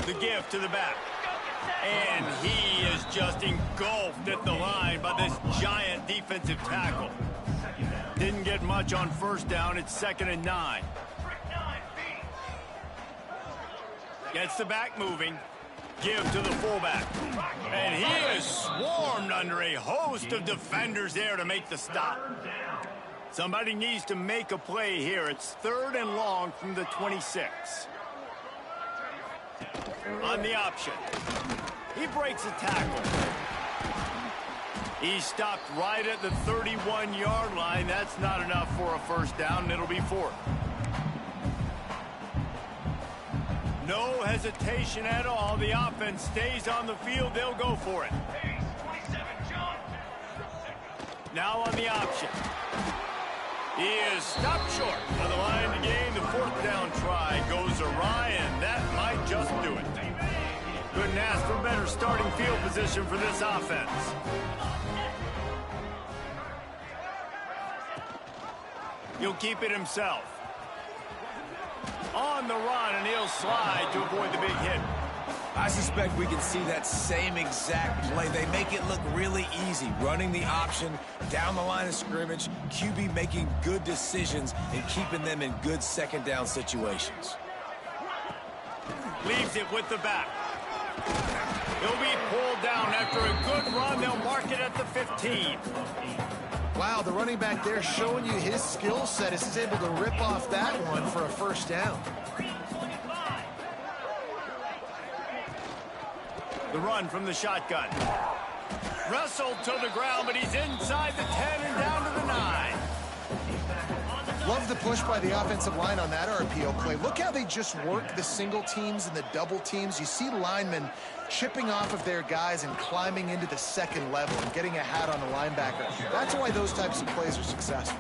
The give to the back. And he is just engulfed at the line by this giant defensive tackle. Didn't get much on first down. It's 2nd and 9. Gets the back moving. Give to the fullback. And he is swarmed under a host of defenders there to make the stop. Somebody needs to make a play here. It's 3rd and long from the 26. On the option. He breaks a tackle. He stopped right at the 31-yard line. That's not enough for a first down, and it'll be 4th. No hesitation at all. The offense stays on the field. They'll go for it. Now on the option. He is stopped short on the line to gain. The 4th down try goes awry, and that might just do it. Couldn't ask for better starting field position for this offense. He'll keep it himself. On the run, and he'll slide to avoid the big hit. I suspect we can see that same exact play. They make it look really easy, running the option down the line of scrimmage, QB making good decisions and keeping them in good 2nd down situations. Leaves it with the back. He'll be pulled down after a good run. They'll mark it at the 15. Wow, the running back there showing you his skill set as he's able to rip off that one for a first down. The run from the shotgun. Wrestled to the ground, but he's inside the 10 and down to the 9. Love the push by the offensive line on that RPO play. Look how they just work the single teams and the double teams. You see linemen chipping off of their guys and climbing into the 2nd level and getting a hat on the linebacker. That's why those types of plays are successful.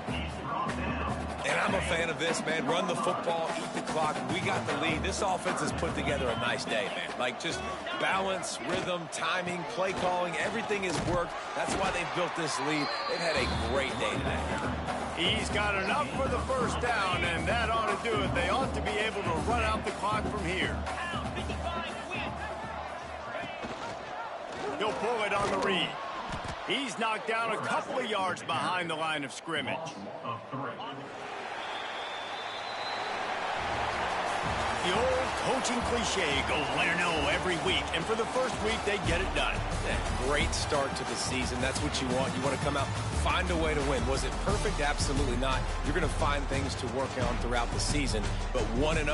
And I'm a fan of this, man. Run the football, eat the clock. We got the lead. This offense has put together a nice day, man. Like, just balance, rhythm, timing, play calling, everything has worked. That's why they've built this lead. They've had a great day today. He's got enough for the first down, and that ought to do it. They ought to be able to run out the clock from here. He'll pull it on the read. He's knocked down a couple of yards behind the line of scrimmage. The old coaching cliche go win or no every week, and for the first week, they get it done. Great start to the season. That's what you want. You want to come out, find a way to win. Was it perfect? Absolutely not. You're going to find things to work on throughout the season, but 1-0,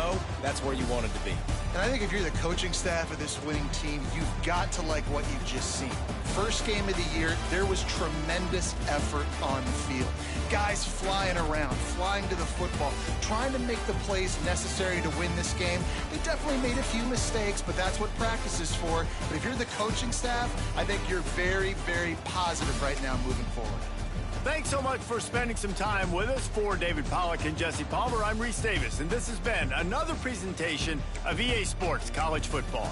that's where you wanted to be. And I think if you're the coaching staff of this winning team, you've got to like what you've just seen. First game of the year, there was tremendous effort on the field. Guys flying around, flying to the football, trying to make the plays necessary to win this game. They definitely made a few mistakes, but that's what practice is for. But if you're the coaching staff, I think you're very, very positive right now moving forward. Thanks so much for spending some time with us. For David Pollack and Jesse Palmer, I'm Reese Davis, and this has been another presentation of EA Sports College Football.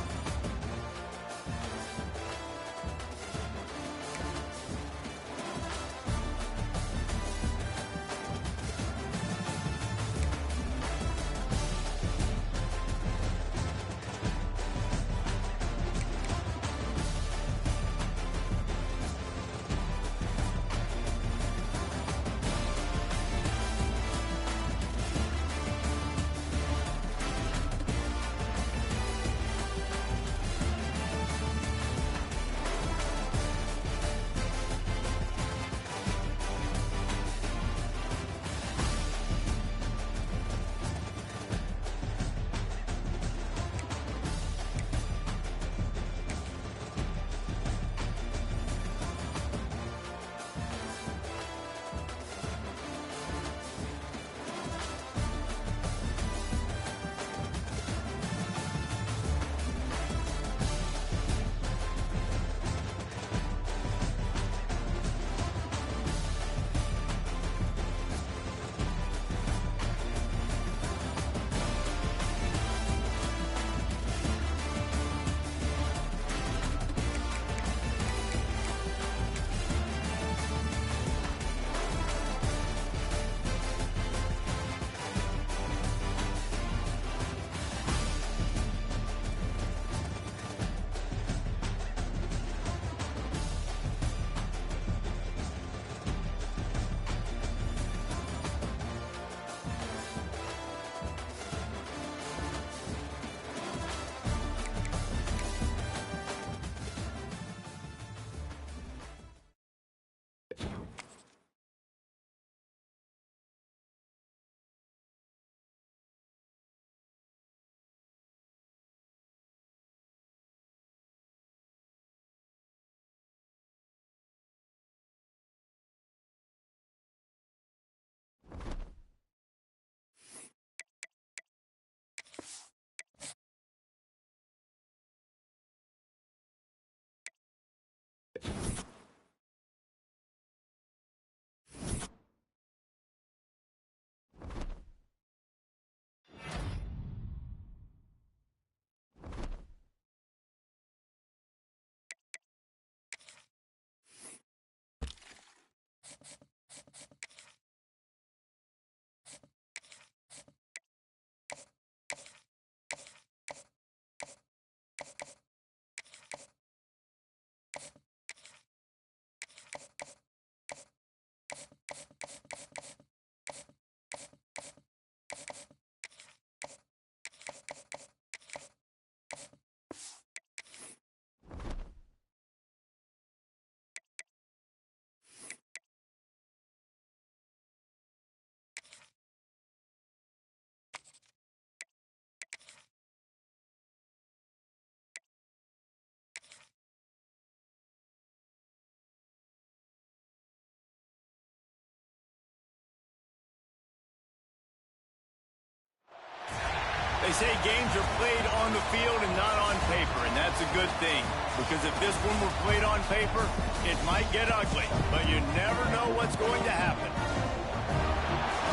They say games are played on the field and not on paper, and that's a good thing. Because if this one were played on paper, it might get ugly. But you never know what's going to happen.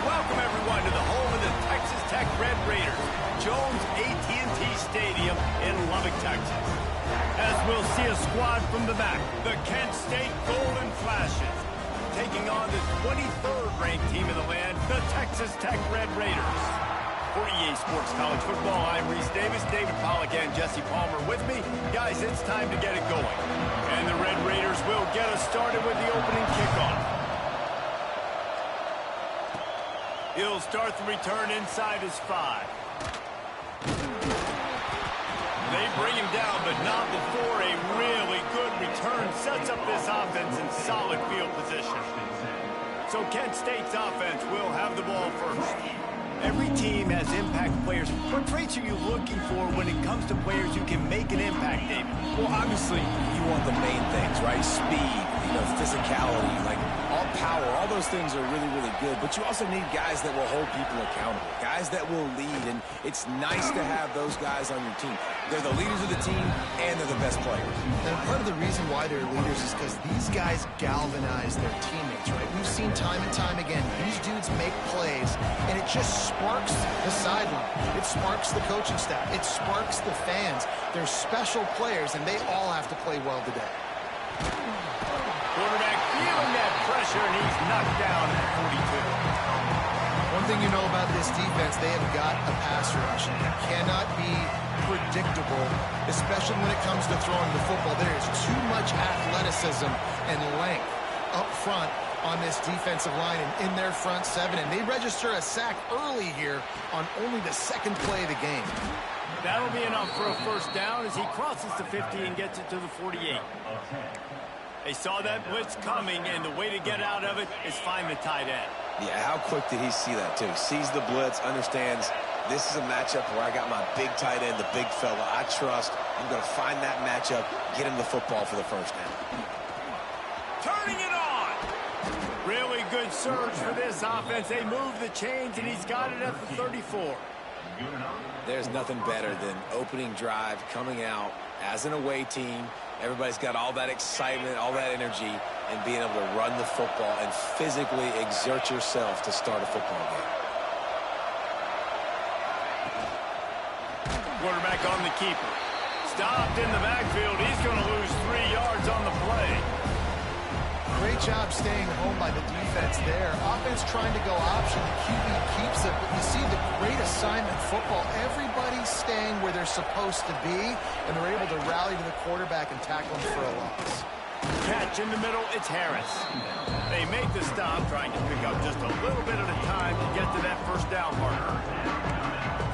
Welcome, everyone, to the home of the Texas Tech Red Raiders, Jones AT&T Stadium in Lubbock, Texas. As we'll see a squad from the back, the Kent State Golden Flashes, taking on the 23rd ranked team in the land, the Texas Tech Red Raiders. For EA Sports College Football, I'm Reese Davis, David Pollack, and Jesse Palmer with me. Guys, it's time to get it going. And the Red Raiders will get us started with the opening kickoff. He'll start the return inside his 5. They bring him down, but not before a really good return sets up this offense in solid field position. So Kent State's offense will have the ball first. Every team has impact players. What traits are you looking for when it comes to players who can make an impact, David? Well, obviously, you want the main things, right? Speed, physicality, like all power, all those things are really, really good. But you also need guys that will hold people accountable, guys that will lead. And it's nice to have those guys on your team. They're the leaders of the team, and they're the best players. And part of the reason why they're leaders is because these guys galvanize their teammates, right? We've seen time and time again, these dudes make plays, and it just sparks the sideline. It sparks the coaching staff. It sparks the fans. They're special players, and they all have to play well today. Quarterback feeling that pressure, and he's knocked down at 42. One thing you know about this defense, they have got a pass rush. It cannot be predictable, especially when it comes to throwing the football. There is too much athleticism and length up front on this defensive line and in their front seven, and they register a sack early here on only the second play of the game. That'll be enough for a first down as he crosses the 50 and gets it to the 48. They saw that blitz coming, and the way to get out of it is find the tight end. Yeah, how quick did he see that, too? Sees the blitz, understands this is a matchup where I got my big tight end, the big fella I trust. I'm going to find that matchup, get him the football for the first down. Turning it on! Really good surge for this offense. They move the chains, and he's got it at the 34. There's nothing better than opening drive, coming out as an away team. Everybody's got all that excitement, all that energy, and being able to run the football and physically exert yourself to start a football game. Quarterback on the keeper. Stopped in the backfield. He's going to lose 3 yards on the play. Great job staying home by the defense there. Offense trying to go option. The QB keeps it. But you see the great assignment football. Everybody's staying where they're supposed to be, and they're able to rally to the quarterback and tackle him for a loss. Catch in the middle, it's Harris. They make the stop, trying to pick up just a little bit at a time to get to that first down marker.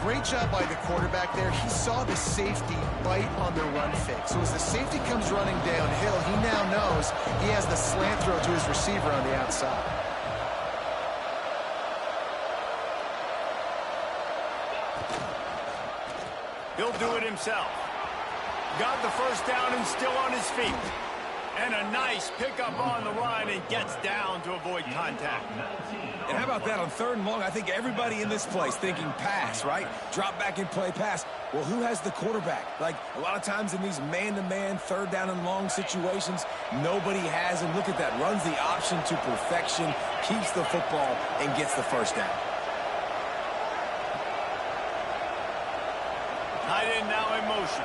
Great job by the quarterback there. He saw the safety bite on the run fake. So as the safety comes running downhill, he now knows he has the slant throw to his receiver on the outside. He'll do it himself. Got the first down and still on his feet. And a nice pickup on the run and gets down to avoid contact. And how about that on 3rd and long? I think everybody in this place thinking pass, right? Drop back and play pass. Well, who has the quarterback? Like, a lot of times in these man-to-man, 3rd down and long situations, nobody has him. Look at that. Runs the option to perfection, keeps the football, and gets the first down. Tight end now in motion.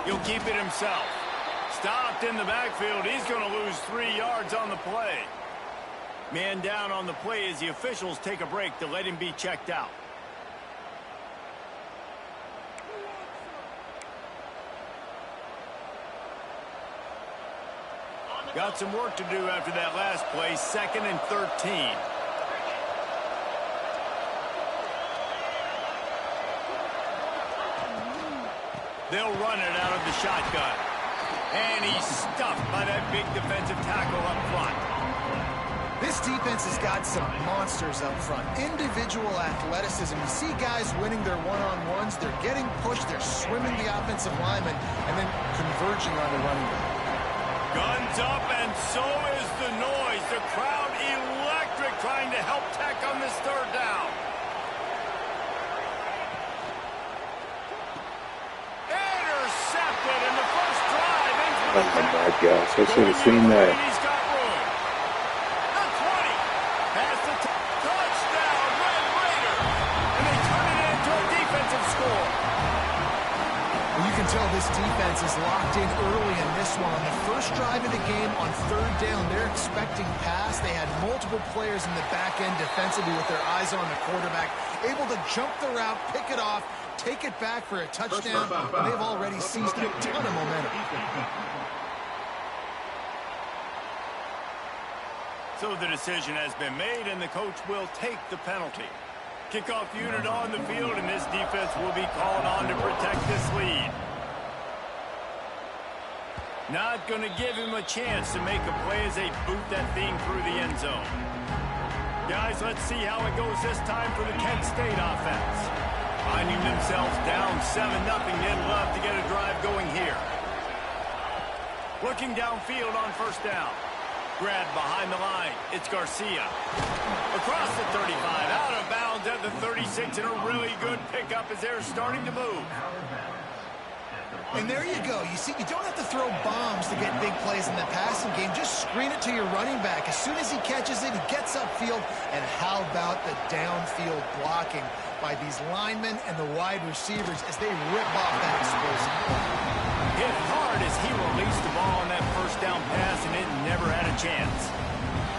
He'll keep it himself. Stopped in the backfield. He's going to lose 3 yards on the play. Man down on the play as the officials take a break to let him be checked out. Got some work to do after that last play. 2nd and 13. They'll run it out of the shotgun. And he's stuffed by that big defensive tackle up front. This defense has got some monsters up front. Individual athleticism. You see guys winning their one-on-ones. They're getting pushed. They're swimming the offensive lineman and then converging on the running back. Guns up, and so is the noise. The crowd electric trying to help Tech on this 3rd down. Intercepted in the first drive. Oh my gosh, I should have seen that. He's got room. The 20. Pass the touchdown, Red Raiders. And they turn it into a defensive score. Well, you can tell this defense is locked in early in this one. On the first drive of the game on 3rd down, they're expecting pass. They had multiple players in the back end defensively with their eyes on the quarterback, able to jump the route, pick it off, take it back for a touchdown. They've already seized a ton of momentum. So the decision has been made, and the coach will take the penalty. Kickoff unit on the field, and this defense will be called on to protect this lead. Not going to give him a chance to make a play as they boot that thing through the end zone. Guys, let's see how it goes this time for the Kent State offense. Finding themselves down 7-0, they'd love to get a drive going here. Looking downfield on first down. Grab behind the line. It's Garcia. Across the 35, out of bounds at the 36, and a really good pickup as they're starting to move. And there you go. You see, you don't have to throw bombs to get big plays in the passing game. Just screen it to your running back. As soon as he catches it, he gets upfield. And how about the downfield blocking by these linemen and the wide receivers as they rip off that explosive play. Hit hard as he released the ball on that first down pass, and it never had a chance.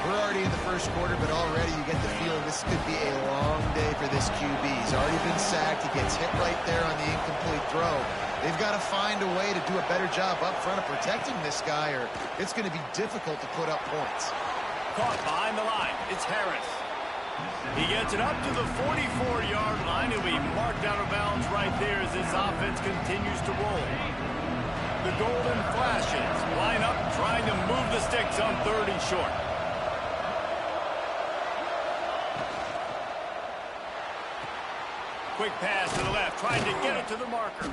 We're already in the first quarter, but already you get the feeling this could be a long day for this QB. He's already been sacked. He gets hit right there on the incomplete throw. They've got to find a way to do a better job up front of protecting this guy, or it's going to be difficult to put up points. Caught behind the line. It's Harris. He gets it up to the 44-yard line. He'll be marked out of bounds right there as this offense continues to roll. The Golden Flashes line up trying to move the sticks on 3rd and short. Quick pass to the left, trying to get it to the marker.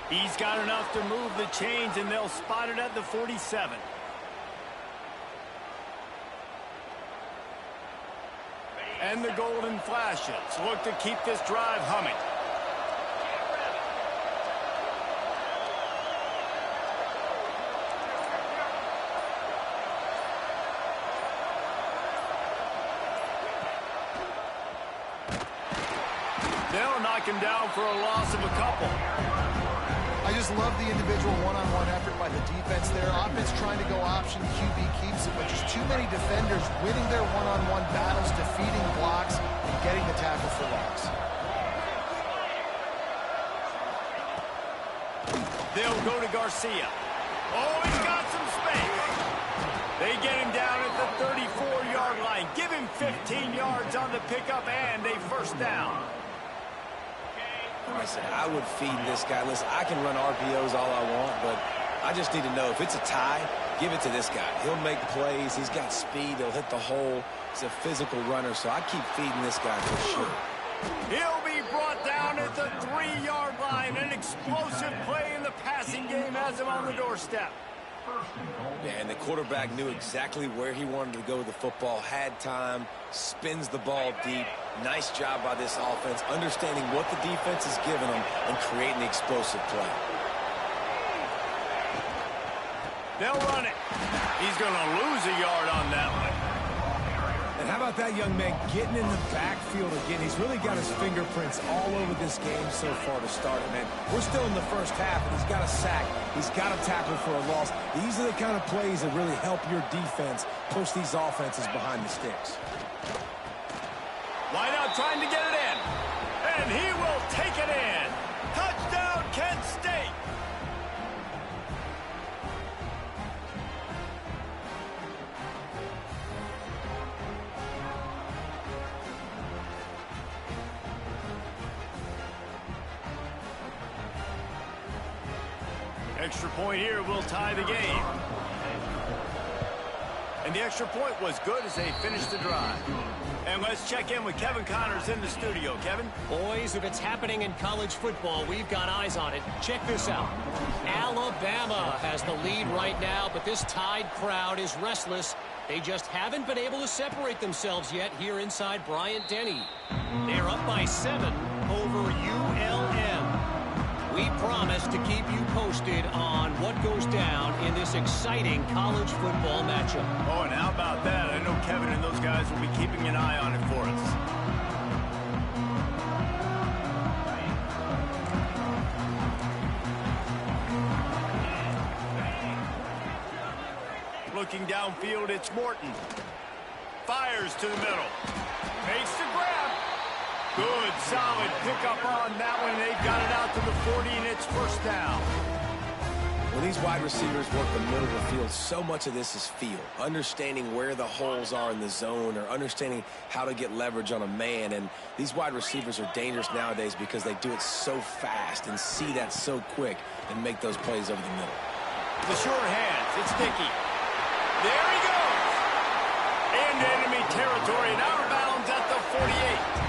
He's got enough to move the chains, and they'll spot it at the 47. And the Golden Flashes look to keep this drive humming. They'll knock him down for a loss of a couple. I just love the individual one-on-one effort by the defense there. Offense trying to go option, QB keeps it, but just too many defenders winning their one-on-one battles, defeating blocks, and getting the tackle for loss. They'll go to Garcia. Oh, he's got some space. They get him down at the 34-yard line. Give him 15 yards on the pickup and a first down. I said, I would feed this guy. Listen, I can run RPOs all I want, but I just need to know if it's a tie, give it to this guy. He'll make plays. He's got speed. He'll hit the hole. He's a physical runner, so I keep feeding this guy for sure. He'll be brought down at the 3-yard line. An explosive play in the passing game has him on the doorstep. Yeah, and the quarterback knew exactly where he wanted to go with the football, had time, spins the ball deep. Nice job by this offense, understanding what the defense is giving them and creating the explosive play. They'll run it. He's going to lose a yard on that one. And how about that young man getting in the backfield again? He's really got his fingerprints all over this game so far to start it, man. We're still in the first half, and he's got a sack. He's got a tackle for a loss. These are the kind of plays that really help your defense push these offenses behind the sticks. Wide out trying to get it in. And he will take it in. Touchdown, Kent State. Extra point here will tie the game. And the extra point was good as they finished the drive. And let's check in with Kevin Connors in the studio. Kevin? Boys, if it's happening in college football, we've got eyes on it. Check this out. Alabama has the lead right now, but this Tide crowd is restless. They just haven't been able to separate themselves yet here inside Bryant-Denny. They're up by 7 over ULM. We promise to keep you posted on what goes down in this exciting college football matchup. Oh, and how about that? I know Kevin and those guys will be keeping an eye on it for us. Looking downfield, it's Morton. Fires to the middle. Makes the grab. Good, solid pickup on that one. They've got it out to the 40, and it's first down. When these wide receivers work the middle of the field, so much of this is feel. Understanding where the holes are in the zone or understanding how to get leverage on a man. And these wide receivers are dangerous nowadays because they do it so fast and see that so quick and make those plays over the middle. The short hands. It's Dickey. There he goes. Into enemy territory and out of bounds at the 48.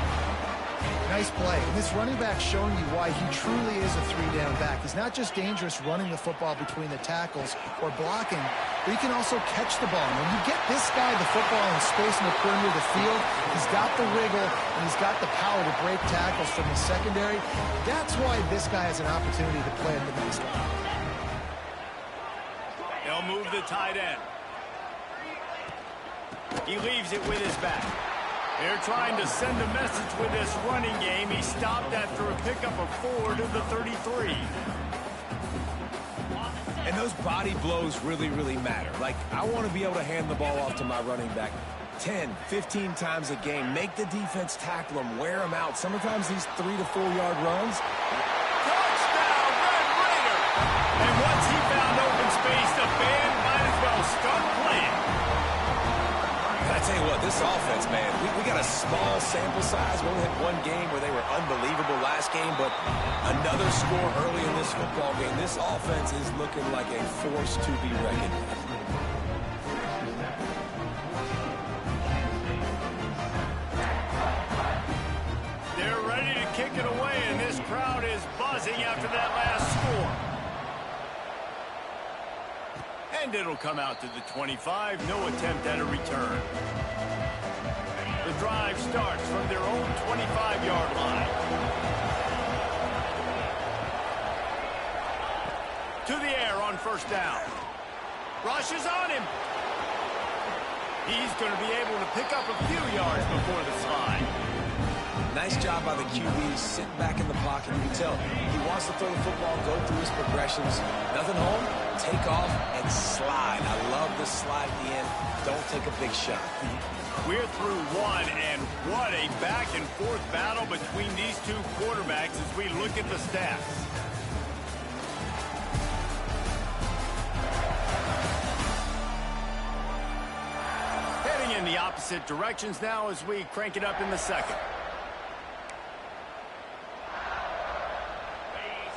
Nice play. And this running back showing you why he truly is a three-down back. He's not just dangerous running the football between the tackles or blocking, but he can also catch the ball. And when you get this guy the football in space in the perimeter of the field, he's got the wiggle and he's got the power to break tackles from the secondary. That's why this guy has an opportunity to play at the next level. They'll move the tight end. He leaves it with his back. They're trying to send a message with this running game. He stopped after a pickup of 4 to the 33. And those body blows really, really matter. Like, I want to be able to hand the ball off to my running back 10, 15 times a game. Make the defense tackle him, wear him out. Sometimes these 3 to 4 yard runs. Touchdown, Red Raider! And once he found open space, the band might as well start playing. I tell you what, this offense, man, we got a small sample size. We only had one game where they were unbelievable last game, but another score early in this football game. This offense is looking like a force to be reckoned with. They're ready to kick it away, and this crowd is buzzing after that last score. And it'll come out to the 25. No attempt at a return. The drive starts from their own 25-yard line. To the air on first down. Rushes on him. He's going to be able to pick up a few yards before the slide. Nice job by the QB, sitting back in the pocket. You can tell he wants to throw the football, go through his progressions. Nothing home, take off, and slide. I love the slide at the end. Don't take a big shot. We're through one, and what a back-and-forth battle between these two quarterbacks as we look at the stats. Heading in the opposite directions now as we crank it up in the second.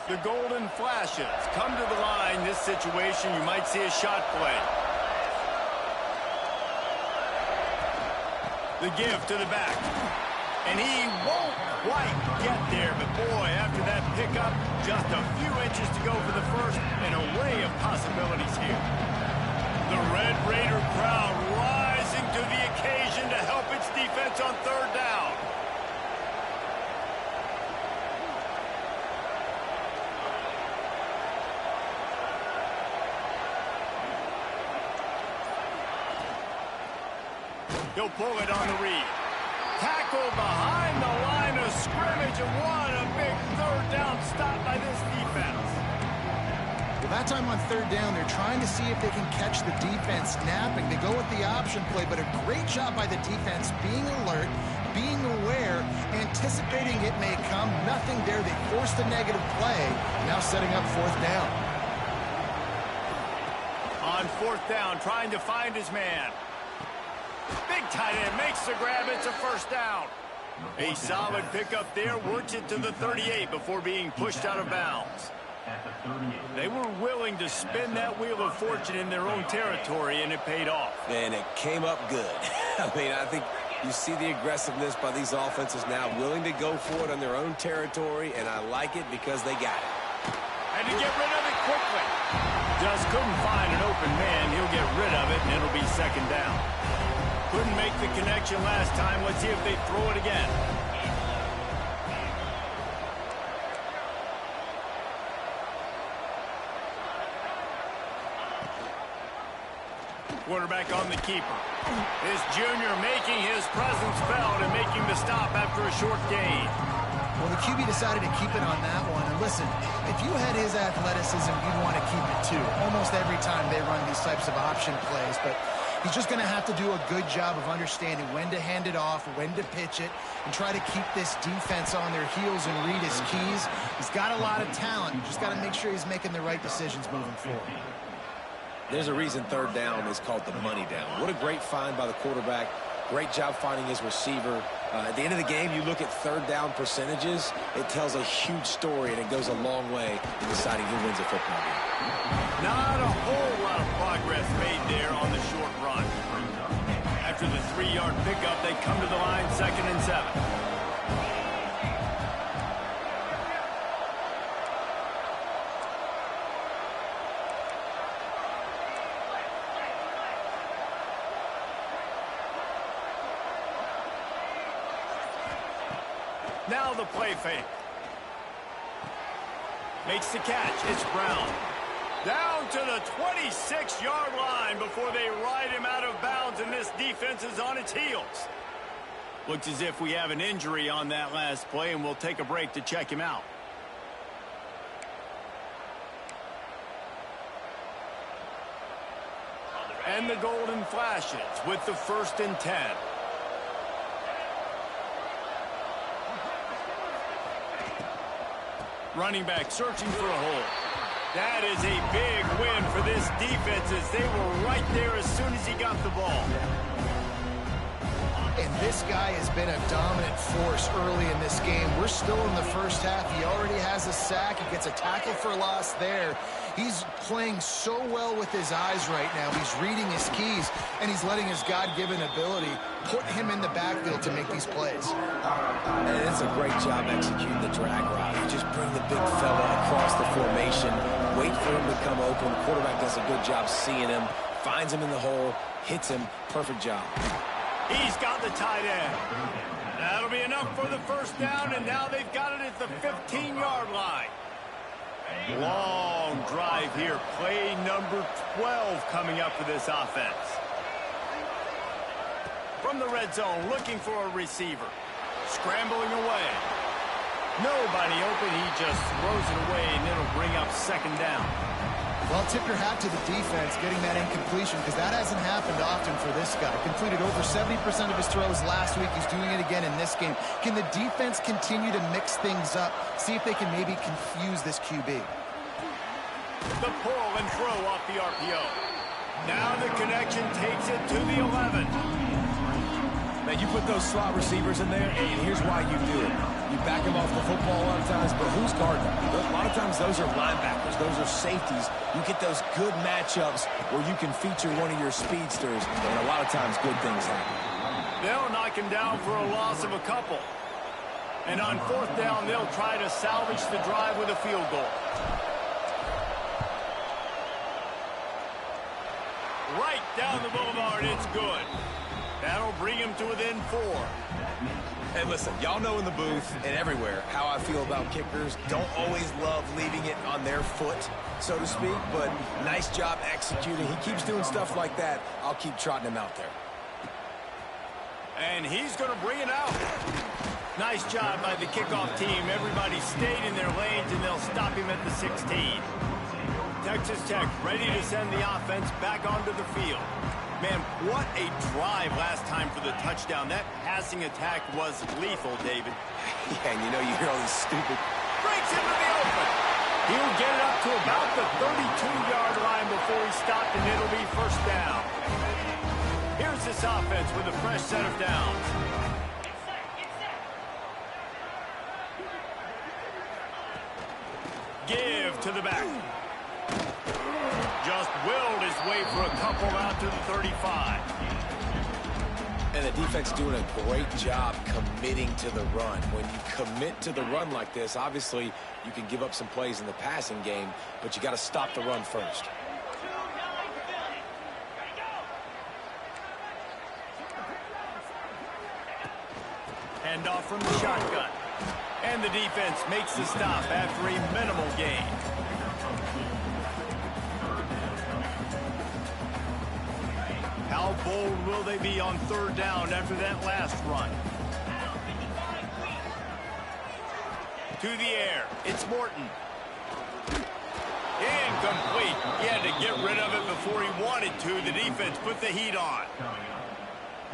The golden flashes come to the line. This situation, you might see a shot play. The give to the back. And he won't quite get there. But boy, after that pickup, just a few inches to go for the first. An array of possibilities here. The Red Raider crowd rising to the occasion to help its defense on third down. He'll pull it on the read. Tackle behind the line of scrimmage, and what a big third down stop by this defense. Well, that time on third down, they're trying to see if they can catch the defense napping. They go with the option play, but a great job by the defense being alert, being aware, anticipating it may come. Nothing there. They forced a negative play, now setting up fourth down. On fourth down, trying to find his man. Big tight end makes the grab. It's a first down. A solid pickup there. Works it to the 38 before being pushed out of bounds. They were willing to spin that wheel of fortune in their own territory, and it paid off. And it came up good. I mean, I think you see the aggressiveness by these offenses now, willing to go for it on their own territory, and I like it because they got it. And to get rid of it quickly. Just couldn't find an open man. He'll get rid of it, and it'll be second down. Couldn't make the connection last time. Let's see if they throw it again. Quarterback on the keeper. This junior making his presence felt and making the stop after a short gain. Well, the QB decided to keep it on that one. And listen, if you had his athleticism, you'd want to keep it too. Almost every time they run these types of option plays. But He's just going to have to do a good job of understanding when to hand it off, when to pitch it, and try to keep this defense on their heels and read his keys. He's got a lot of talent. You just got to make sure he's making the right decisions moving forward. There's a reason third down is called the money down. What a great find by the quarterback. Great job finding his receiver. At the end of the game, you look at third down percentages. It tells a huge story, and it goes a long way in deciding who wins a football game. Not a whole lot of progress made there on the short run. After the 3-yard pickup, they come to the line 2nd and 7. Now the play fake. Makes the catch. It's Brown. Down to the 26-yard line before they ride him out of bounds, and this defense is on its heels. Looks as if we have an injury on that last play, and we'll take a break to check him out. And the golden flashes with the 1st and 10. Running back searching for a hole. That is a big win for this defense as they were right there as soon as he got the ball. And this guy has been a dominant force early in this game. We're still in the first half. He already has a sack. He gets a tackle for loss there. He's playing so well with his eyes right now. He's reading his keys, and he's letting his God-given ability put him in the backfield to make these plays. And it's a great job executing the drag route. You just bring the big fella across the formation, wait for him to come open. The quarterback does a good job seeing him, finds him in the hole, hits him. Perfect job. He's got the tight end. That'll be enough for the 1st down, and now they've got it at the 15-yard line. Long drive here. Play number 12 coming up for this offense. From the red zone, looking for a receiver. Scrambling away. Nobody open. He just throws it away, and it'll bring up 2nd down. Well, tip your hat to the defense getting that incompletion, because that hasn't happened often for this guy. Completed over 70% of his throws last week. He's doing it again in this game. Can the defense continue to mix things up? See if they can maybe confuse this QB. The pull and throw off the RPO. Now the connection takes it to the 11. Man, you put those slot receivers in there, and here's why you do it. You back them off the football a lot of times, but who's guarding them? A lot of times those are linebackers. Those are safeties. You get those good matchups where you can feature one of your speedsters, and a lot of times good things happen. They'll knock him down for a loss of a couple. And on 4th down, they'll try to salvage the drive with a field goal. Right down the boulevard, it's good. That'll bring him to within 4. Hey, listen, y'all know in the booth and everywhere how I feel about kickers. Don't always love leaving it on their foot, so to speak, but nice job executing. He keeps doing stuff like that. I'll keep trotting him out there. And he's going to bring it out. Nice job by the kickoff team. Everybody stayed in their lanes, and they'll stop him at the 16. Texas Tech ready to send the offense back onto the field. Man, what a drive last time for the touchdown. That passing attack was lethal, David. Yeah, and you know you hear all these stupid... Breaks into the open. He'll get it up to about the 32-yard line before he stopped, and it'll be 1st down. Here's this offense with a fresh set of downs. Give to the back. Just willed his way for a couple out to the 35. And the defense doing a great job committing to the run. When you commit to the run like this, obviously you can give up some plays in the passing game, but you got to stop the run first. Handoff from the shotgun. And the defense makes the stop after a minimal gain. How bold will they be on 3rd down after that last run? To the air. It's Morton. Incomplete. He had to get rid of it before he wanted to. The defense put the heat on.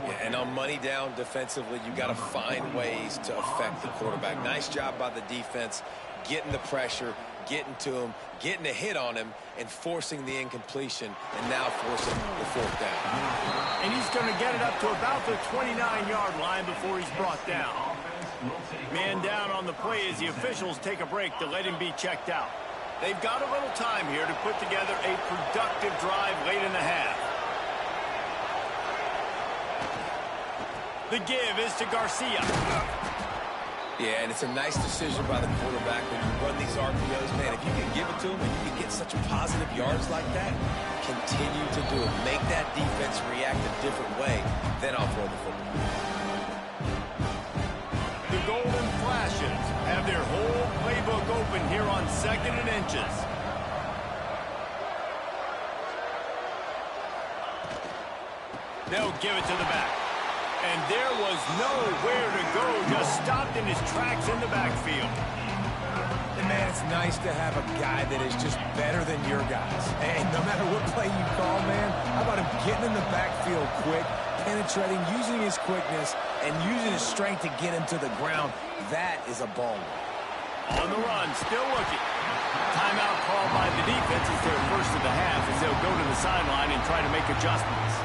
Yeah, and on money down defensively, you got to find ways to affect the quarterback. Nice job by the defense, getting the pressure, getting to him, getting a hit on him, and forcing the incompletion, and now forcing the fourth down. And he's going to get it up to about the 29-yard line before he's brought down. Man down on the play as the officials take a break to let him be checked out. They've got a little time here to put together a productive drive late in the half. The give is to Garcia. Yeah, and it's a nice decision by the quarterback when you run these RPOs. Man, if you can give it to him and you can get such positive yards like that, continue to do it. Make that defense react a different way, then I'll throw the football. The Golden Flashes have their whole playbook open here on 2nd and inches. They'll give it to the back. And there was nowhere to go, just stopped in his tracks in the backfield. And man, it's nice to have a guy that is just better than your guys. And no matter what play you call, man, how about him getting in the backfield quick, penetrating, using his quickness, and using his strength to get him to the ground. That is a ball. On the run, still looking. Timeout called by the defense is their first of the half as they'll go to the sideline and try to make adjustments.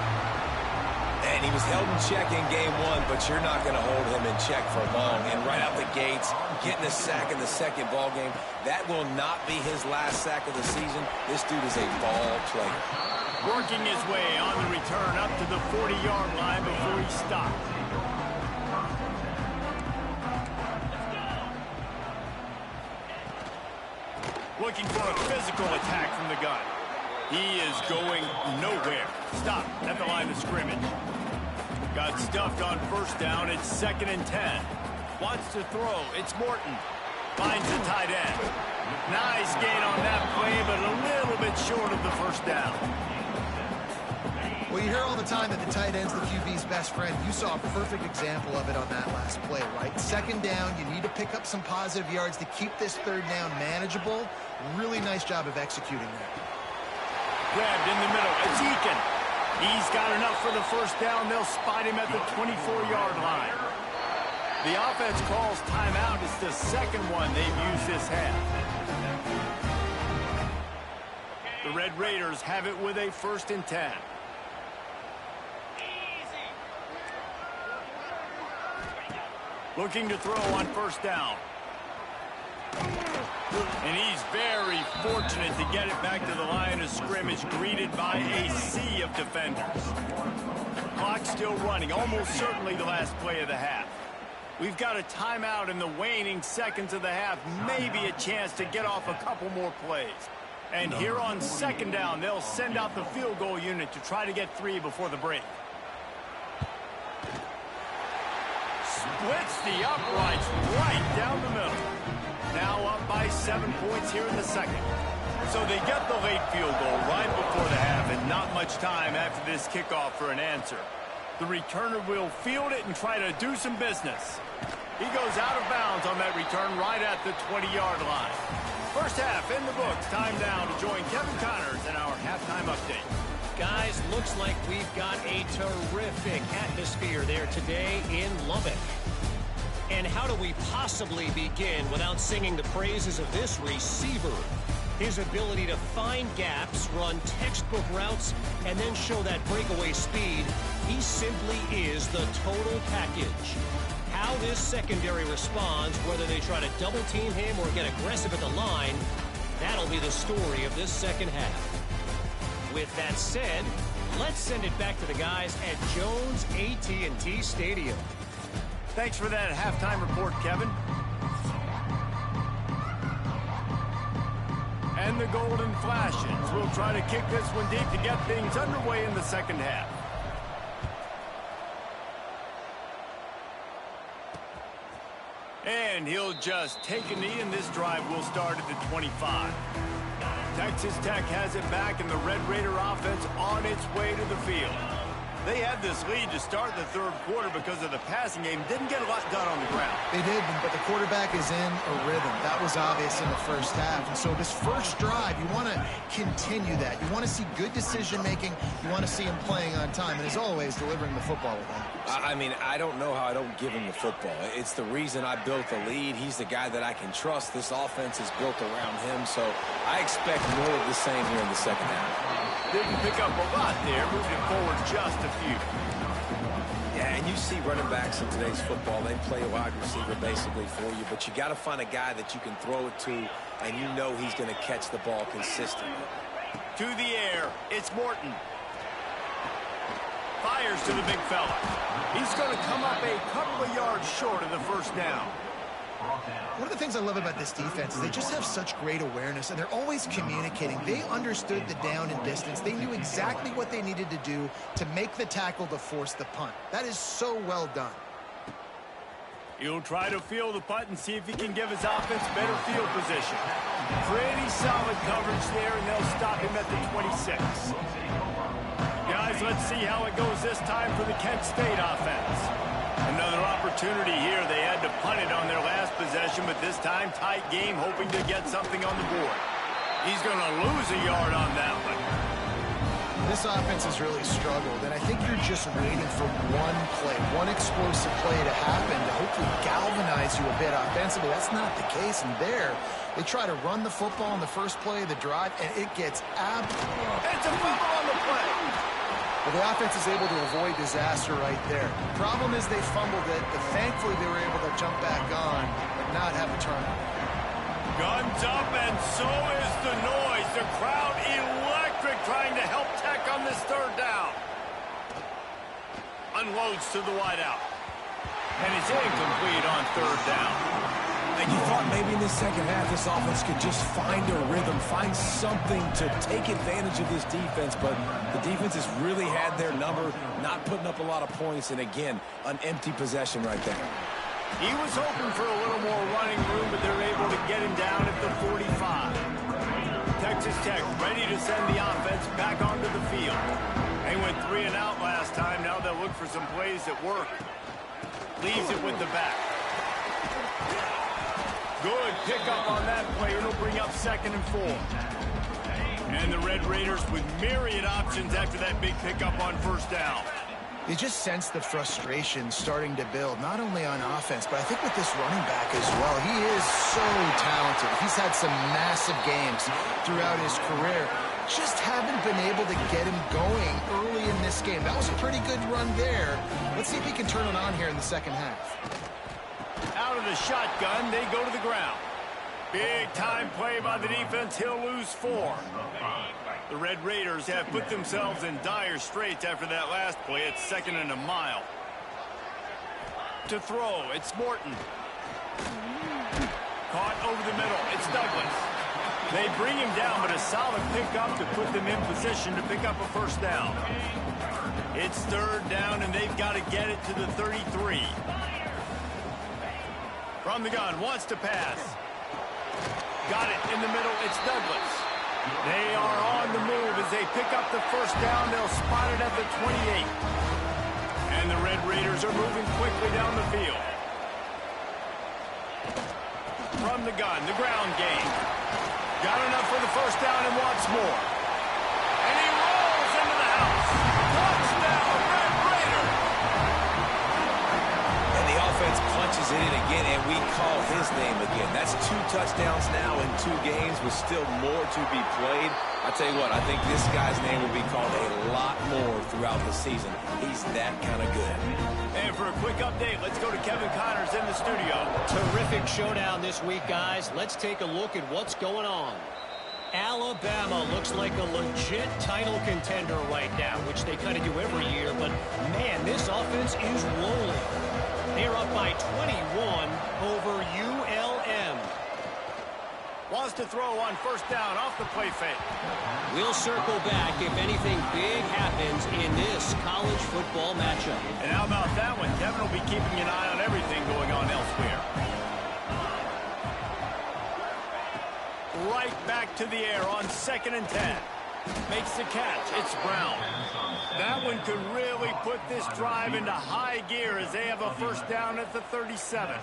And he was held in check in game one, but you're not going to hold him in check for long. And right out the gates, getting a sack in the second ball game, that will not be his last sack of the season. This dude is a ball player. Working his way on the return up to the 40-yard line before he stopped. Looking for a physical attack from the gun. He is going nowhere. Stop at the line of scrimmage. Got stuffed on first down. It's 2nd and 10. Wants to throw. It's Morton. Finds the tight end. Nice gain on that play, but a little bit short of the first down. Well, you hear all the time that the tight end's the QB's best friend. You saw a perfect example of it on that last play, right? 2nd down, you need to pick up some positive yards to keep this 3rd down manageable. Really nice job of executing that. Grabbed in the middle. It's Eakin. He's got enough for the first down. They'll spot him at the 24-yard line. The offense calls timeout. It's the second one they've used this half. The Red Raiders have it with a 1st and 10. Looking to throw on first down. And he's very fortunate to get it back to the line of scrimmage, greeted by a sea of defenders. Clock still running, almost certainly the last play of the half. We've got a timeout in the waning seconds of the half, maybe a chance to get off a couple more plays. And here on 2nd down, they'll send out the field goal unit to try to get 3 before the break. Splits the uprights right down the middle. Now up by 7 points here in the second. So they get the late field goal right before the half, and not much time after this kickoff for an answer. The returner will field it and try to do some business. He goes out of bounds on that return right at the 20-yard line. First half in the books. Time now to join Kevin Connors in our halftime update. Guys, looks like we've got a terrific atmosphere there today in Lubbock. And how do we possibly begin without singing the praises of this receiver? His ability to find gaps, run textbook routes, and then show that breakaway speed. He simply is the total package. How this secondary responds, whether they try to double team him or get aggressive at the line, that'll be the story of this second half. With that said, let's send it back to the guys at Jones AT&T Stadium. Thanks for that halftime report, Kevin. And the Golden Flashes will try to kick this one deep to get things underway in the second half. And he'll just take a knee, and this drive will start at the 25. Texas Tech has it back, and the Red Raider offense on its way to the field. They had this lead to start the third quarter because of the passing game. Didn't get a lot done on the ground. They did, but the quarterback is in a rhythm. That was obvious in the first half. And so this first drive, you want to continue that. You want to see good decision-making. You want to see him playing on time. And as always, delivering the football with accuracy. I mean, I don't know how I don't give him the football. It's the reason I built the lead. He's the guy that I can trust. This offense is built around him. So I expect more of the same here in the second half. Didn't pick up a lot there, moved it forward just a few. Yeah, and you see running backs in today's football, they play a wide receiver basically for you, but you got to find a guy that you can throw it to, and you know he's going to catch the ball consistently. To the air, it's Morton. Fires to the big fella. He's going to come up a couple of yards short of the first down. One of the things I love about this defense is they just have such great awareness, and they're always communicating. They understood the down and distance. They knew exactly what they needed to do to make the tackle to force the punt. That is so well done. He'll try to field the punt and see if he can give his offense better field position. Pretty solid coverage there, and they'll stop him at the 26. Guys, let's see how it goes this time for the Kent State offense. Another opportunity here. They had to punt it on their last possession, but this time tight game, hoping to get something on the board. He's going to lose a yard on that one. This offense has really struggled, and I think you're just waiting for one play, one explosive play to happen to hopefully galvanize you a bit offensively. That's not the case, and there they try to run the football in the first play of the drive, and it gets It's a fumble on the play. Well, the offense is able to avoid disaster right there. Problem is they fumbled it, but thankfully they were able to jump back on and not have a turnover. Guns up, and so is the noise. The crowd electric trying to help Tech on this third down. Unloads to the wideout. And it's incomplete on third down. And you thought maybe in the second half this offense could just find a rhythm, find something to take advantage of this defense, but the defense has really had their number, not putting up a lot of points, and again, an empty possession right there. He was hoping for a little more running room, but they're able to get him down at the 45. Texas Tech ready to send the offense back onto the field. They went 3 and out last time. Now they'll look for some plays that work. Leaves it with the back. Good pickup on that play. It'll bring up 2nd and 4. And the Red Raiders with myriad options after that big pickup on first down. You just sense the frustration starting to build, not only on offense, but I think with this running back as well. He is so talented. He's had some massive games throughout his career. Just haven't been able to get him going early in this game. That was a pretty good run there. Let's see if he can turn it on here in the second half. Out of the shotgun, they go to the ground. Big time play by the defense. He'll lose 4. The Red Raiders have put themselves in dire straits after that last play. It's 2nd and a mile. To throw, it's Morton. Caught over the middle. It's Douglas. They bring him down, but a solid pickup to put them in position to pick up a first down. It's third down, and they've got to get it to the 33. From the gun, wants to pass. Got it in the middle. It's Douglas. They are on the move as they pick up the first down. They'll spot it at the 28. And the Red Raiders are moving quickly down the field. From the gun, the ground game. Got enough for the first down and wants more. And he rolls into the house. Touchdown, Red Raiders! And the offense punches it in again, and we call his name again. That's 2 touchdowns now in 2 games with still more to be played. I tell you what, I think this guy's name will be called a lot more throughout the season. He's that kind of good. And for a quick update, let's go to Kevin Connors in the studio. Terrific showdown this week, guys. Let's take a look at what's going on. Alabama looks like a legit title contender right now, which they kind of do every year. But, man, this offense is rolling. They're up by 21 over ULM. Wants to throw on first down off the play fake. We'll circle back if anything big happens in this college football matchup. And how about that one? Kevin will be keeping an eye on everything going on elsewhere. Right back to the air on 2nd and 10. Makes the catch. It's Brown. That one could really put this drive into high gear as they have a first down at the 37.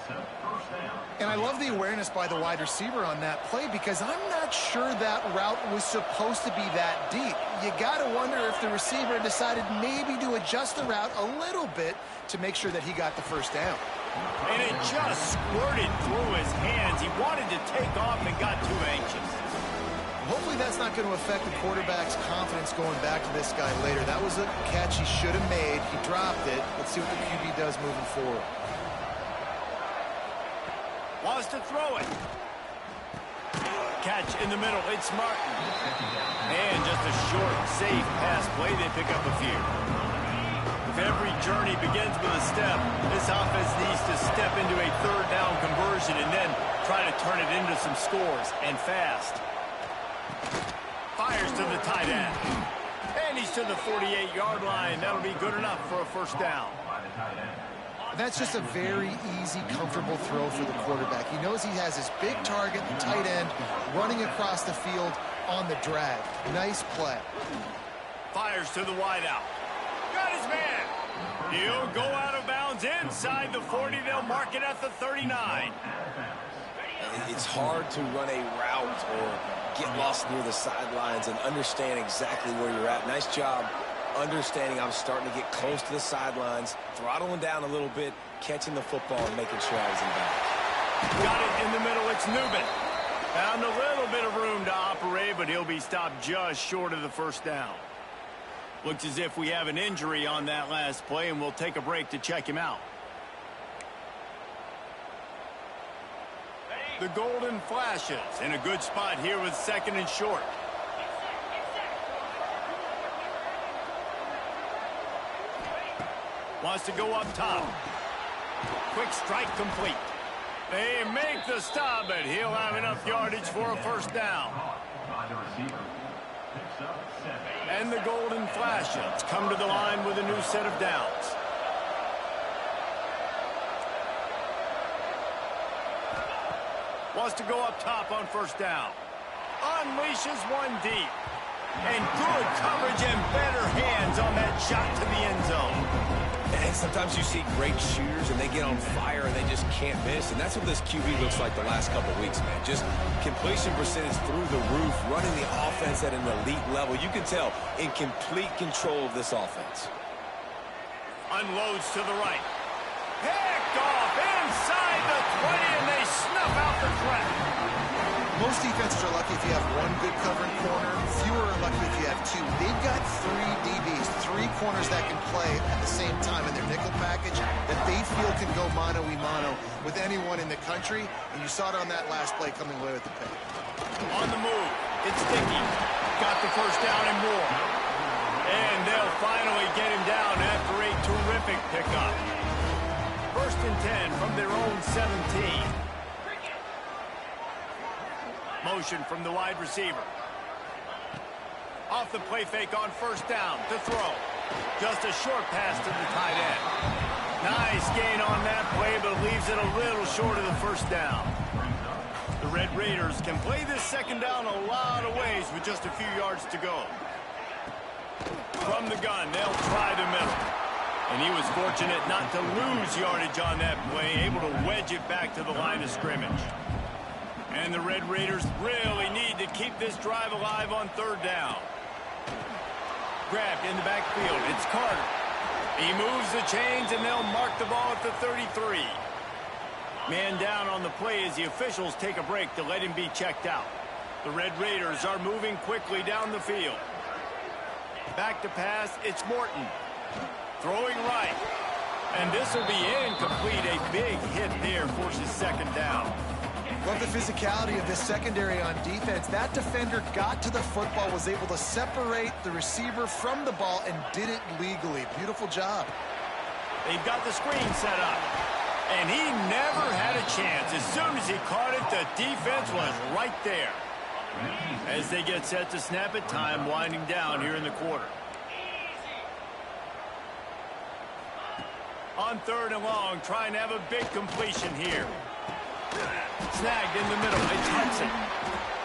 And I love the awareness by the wide receiver on that play because I'm not sure that route was supposed to be that deep. You got to wonder if the receiver decided maybe to adjust the route a little bit to make sure that he got the first down. And it just squirted through his hands. He wanted to take off and got too anxious. Hopefully that's not going to affect the quarterback's confidence going back to this guy later. That was a catch he should have made. He dropped it. Let's see what the QB does moving forward. Wants to throw it. Catch in the middle. It's Martin. And just a short, safe pass play. They pick up a few. If every journey begins with a step, this offense needs to step into a third down conversion and then try to turn it into some scores, and fast. Fires to the tight end. And he's to the 48-yard line. That'll be good enough for a first down. That's just a very easy, comfortable throw for the quarterback. He knows he has his big target, the tight end, running across the field on the drag. Nice play. Fires to the wideout. Got his man. He'll go out of bounds inside the 40. They'll mark it at the 39. It's hard to run a route or get lost near the sidelines and understand exactly where you're at. Nice job understanding I'm starting to get close to the sidelines, throttling down a little bit, catching the football and making sure I was in bounds. Got it in the middle. It's Newman. Found a little bit of room to operate, but he'll be stopped just short of the first down. Looks as if we have an injury on that last play, and we'll take a break to check him out. The Golden Flashes in a good spot here with second and short. Wants to go up top. Quick strike complete. They make the stop, but he'll have enough yardage for a first down. And the Golden Flashes come to the line with a new set of downs. Wants to go up top on first down. Unleashes one deep. And good coverage and better hands on that shot to the end zone. And sometimes you see great shooters and they get on fire and they just can't miss. And that's what this QB looks like the last couple weeks, man. Just completion percentage through the roof, running the offense at an elite level. You can tell in complete control of this offense. Unloads to the right. Picked off inside the 20, and they snuff out the threat. Most defenses are lucky if you have one good covering corner. Fewer are lucky if you have two. They've got three DBs, three corners that can play at the same time in their nickel package that they feel can go mano-a-mano with anyone in the country. And you saw it on that last play coming away with the pick. On the move. It's Dickey. Got the first down and more. And they'll finally get him down after a terrific pickup. First and 10 from their own 17. Motion from the wide receiver. Off the play fake on first down to throw. Just a short pass to the tight end. Nice gain on that play, but leaves it a little short of the first down. The Red Raiders can play this second down a lot of ways with just a few yards to go. From the gun, they'll try the middle. And he was fortunate not to lose yardage on that play, able to wedge it back to the line of scrimmage. And the Red Raiders really need to keep this drive alive on third down. Grabbed in the backfield. It's Carter. He moves the chains, and they'll mark the ball at the 33. Man down on the play as the officials take a break to let him be checked out. The Red Raiders are moving quickly down the field. Back to pass. It's Morton. Throwing right. And this will be incomplete. A big hit there forces second down. Love the physicality of this secondary on defense. That defender got to the football, was able to separate the receiver from the ball, and did it legally. Beautiful job. They've got the screen set up. And he never had a chance. As soon as he caught it, the defense was right there. As they get set to snap it, time winding down here in the quarter. On third and long, trying to have a big completion here. Snagged in the middle. It's Hudson.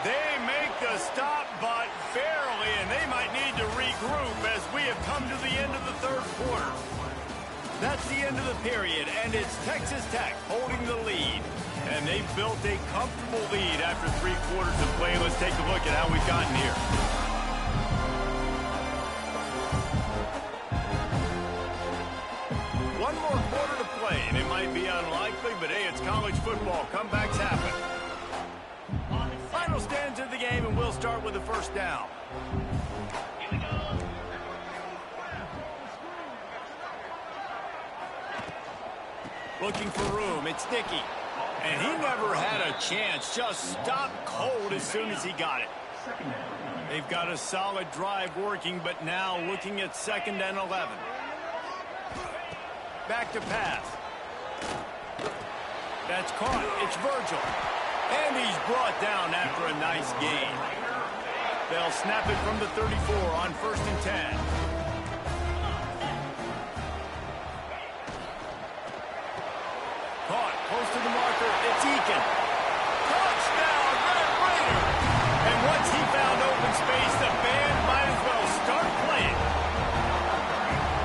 They make the stop, but barely, and they might regroup as we have come to the end of the third quarter. That's the end of the period, and it's Texas Tech holding the lead. And they've built a comfortable lead after 3 quarters of play. Let's take a look at how we've gotten here. One more quarter to play, and it might be unlikely, but hey, it's college football. Comebacks happen. Final stands of the game, and we'll start with the first down. Looking for room. It's Dickey. And he never had a chance. Just stopped cold as soon as he got it. They've got a solid drive working, but now looking at 2nd and 11. Back to pass. That's caught. It's Virgil. And he's brought down after a nice gain. They'll snap it from the 34 on 1st and 10. Caught, close to the marker, it's Eakin. Touchdown, Red Raider! And once he found open space, the band might as well start playing.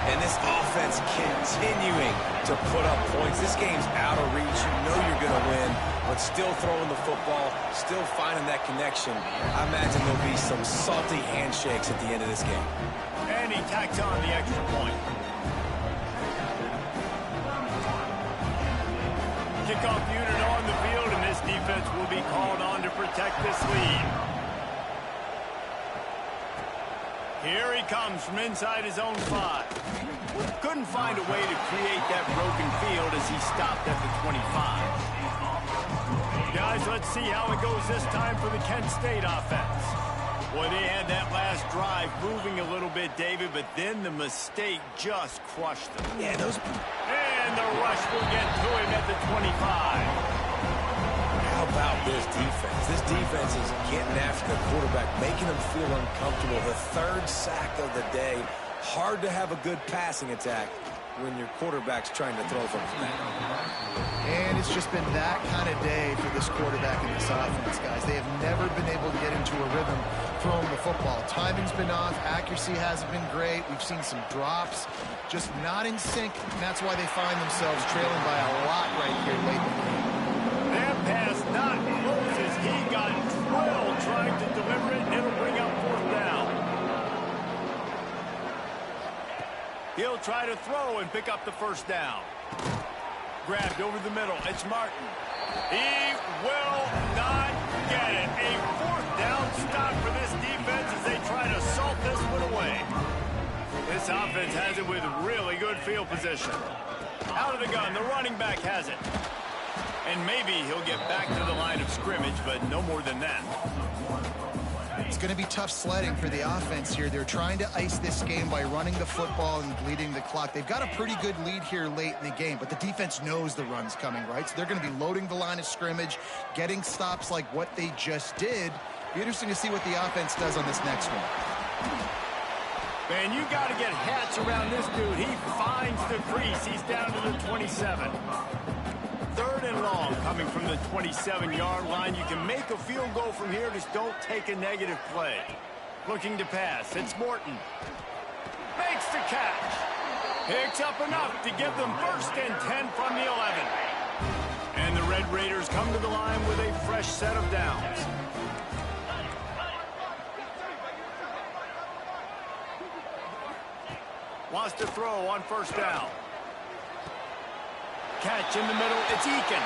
And this offense continuing to put up points. This game's out of reach. You know you're going to win, but still throwing the football, still finding that connection. I imagine there'll be some salty handshakes at the end of this game. And he tacks on the extra point. Kickoff unit on the field, and this defense will be called on to protect this lead. Here he comes from inside his own 5. Couldn't find a way to create that broken field as he stopped at the 25. Guys, let's see how it goes this time for the Kent State offense. Boy, they had that last drive moving a little bit, David, but then the mistake just crushed them. Yeah, those... And the rush will get to him at the 25. How about this defense? This defense is getting after the quarterback, making him feel uncomfortable. The 3rd sack of the day. Hard to have a good passing attack when your quarterback's trying to throw from the back. And it's just been that kind of day for this quarterback and this offense, guys. They have never been able to get into a rhythm throwing the football. Timing's been off. Accuracy hasn't been great. We've seen some drops, just not in sync, and that's why they find themselves trailing by a lot right here late in the game. That pass not close as he got drilled trying to deliver it, and it'll bring up 4th down. He'll try to throw and pick up the 1st down. Grabbed over the middle. It's Martin. He will not get it. A 4th down stop for this defense as they try to salt this one away. This offense has it with really good field position. Out of the gun, the running back has it. And maybe he'll get back to the line of scrimmage, but no more than that. It's going to be tough sledding for the offense here. They're trying to ice this game by running the football and bleeding the clock. They've got a pretty good lead here late in the game, but the defense knows the run's coming, right? So they're going to be loading the line of scrimmage, getting stops like what they just did. Be interesting to see what the offense does on this next one. Man, you got to get hats around this dude. He finds the crease. He's down to the 27. 3rd and long coming from the 27-yard line. You can make a field goal from here. Just don't take a negative play. Looking to pass. It's Morton. Makes the catch. Picks up enough to give them 1st and 10 from the 11. And the Red Raiders come to the line with a fresh set of downs. Wants to throw on 1st down. Catch in the middle. It's Eakin.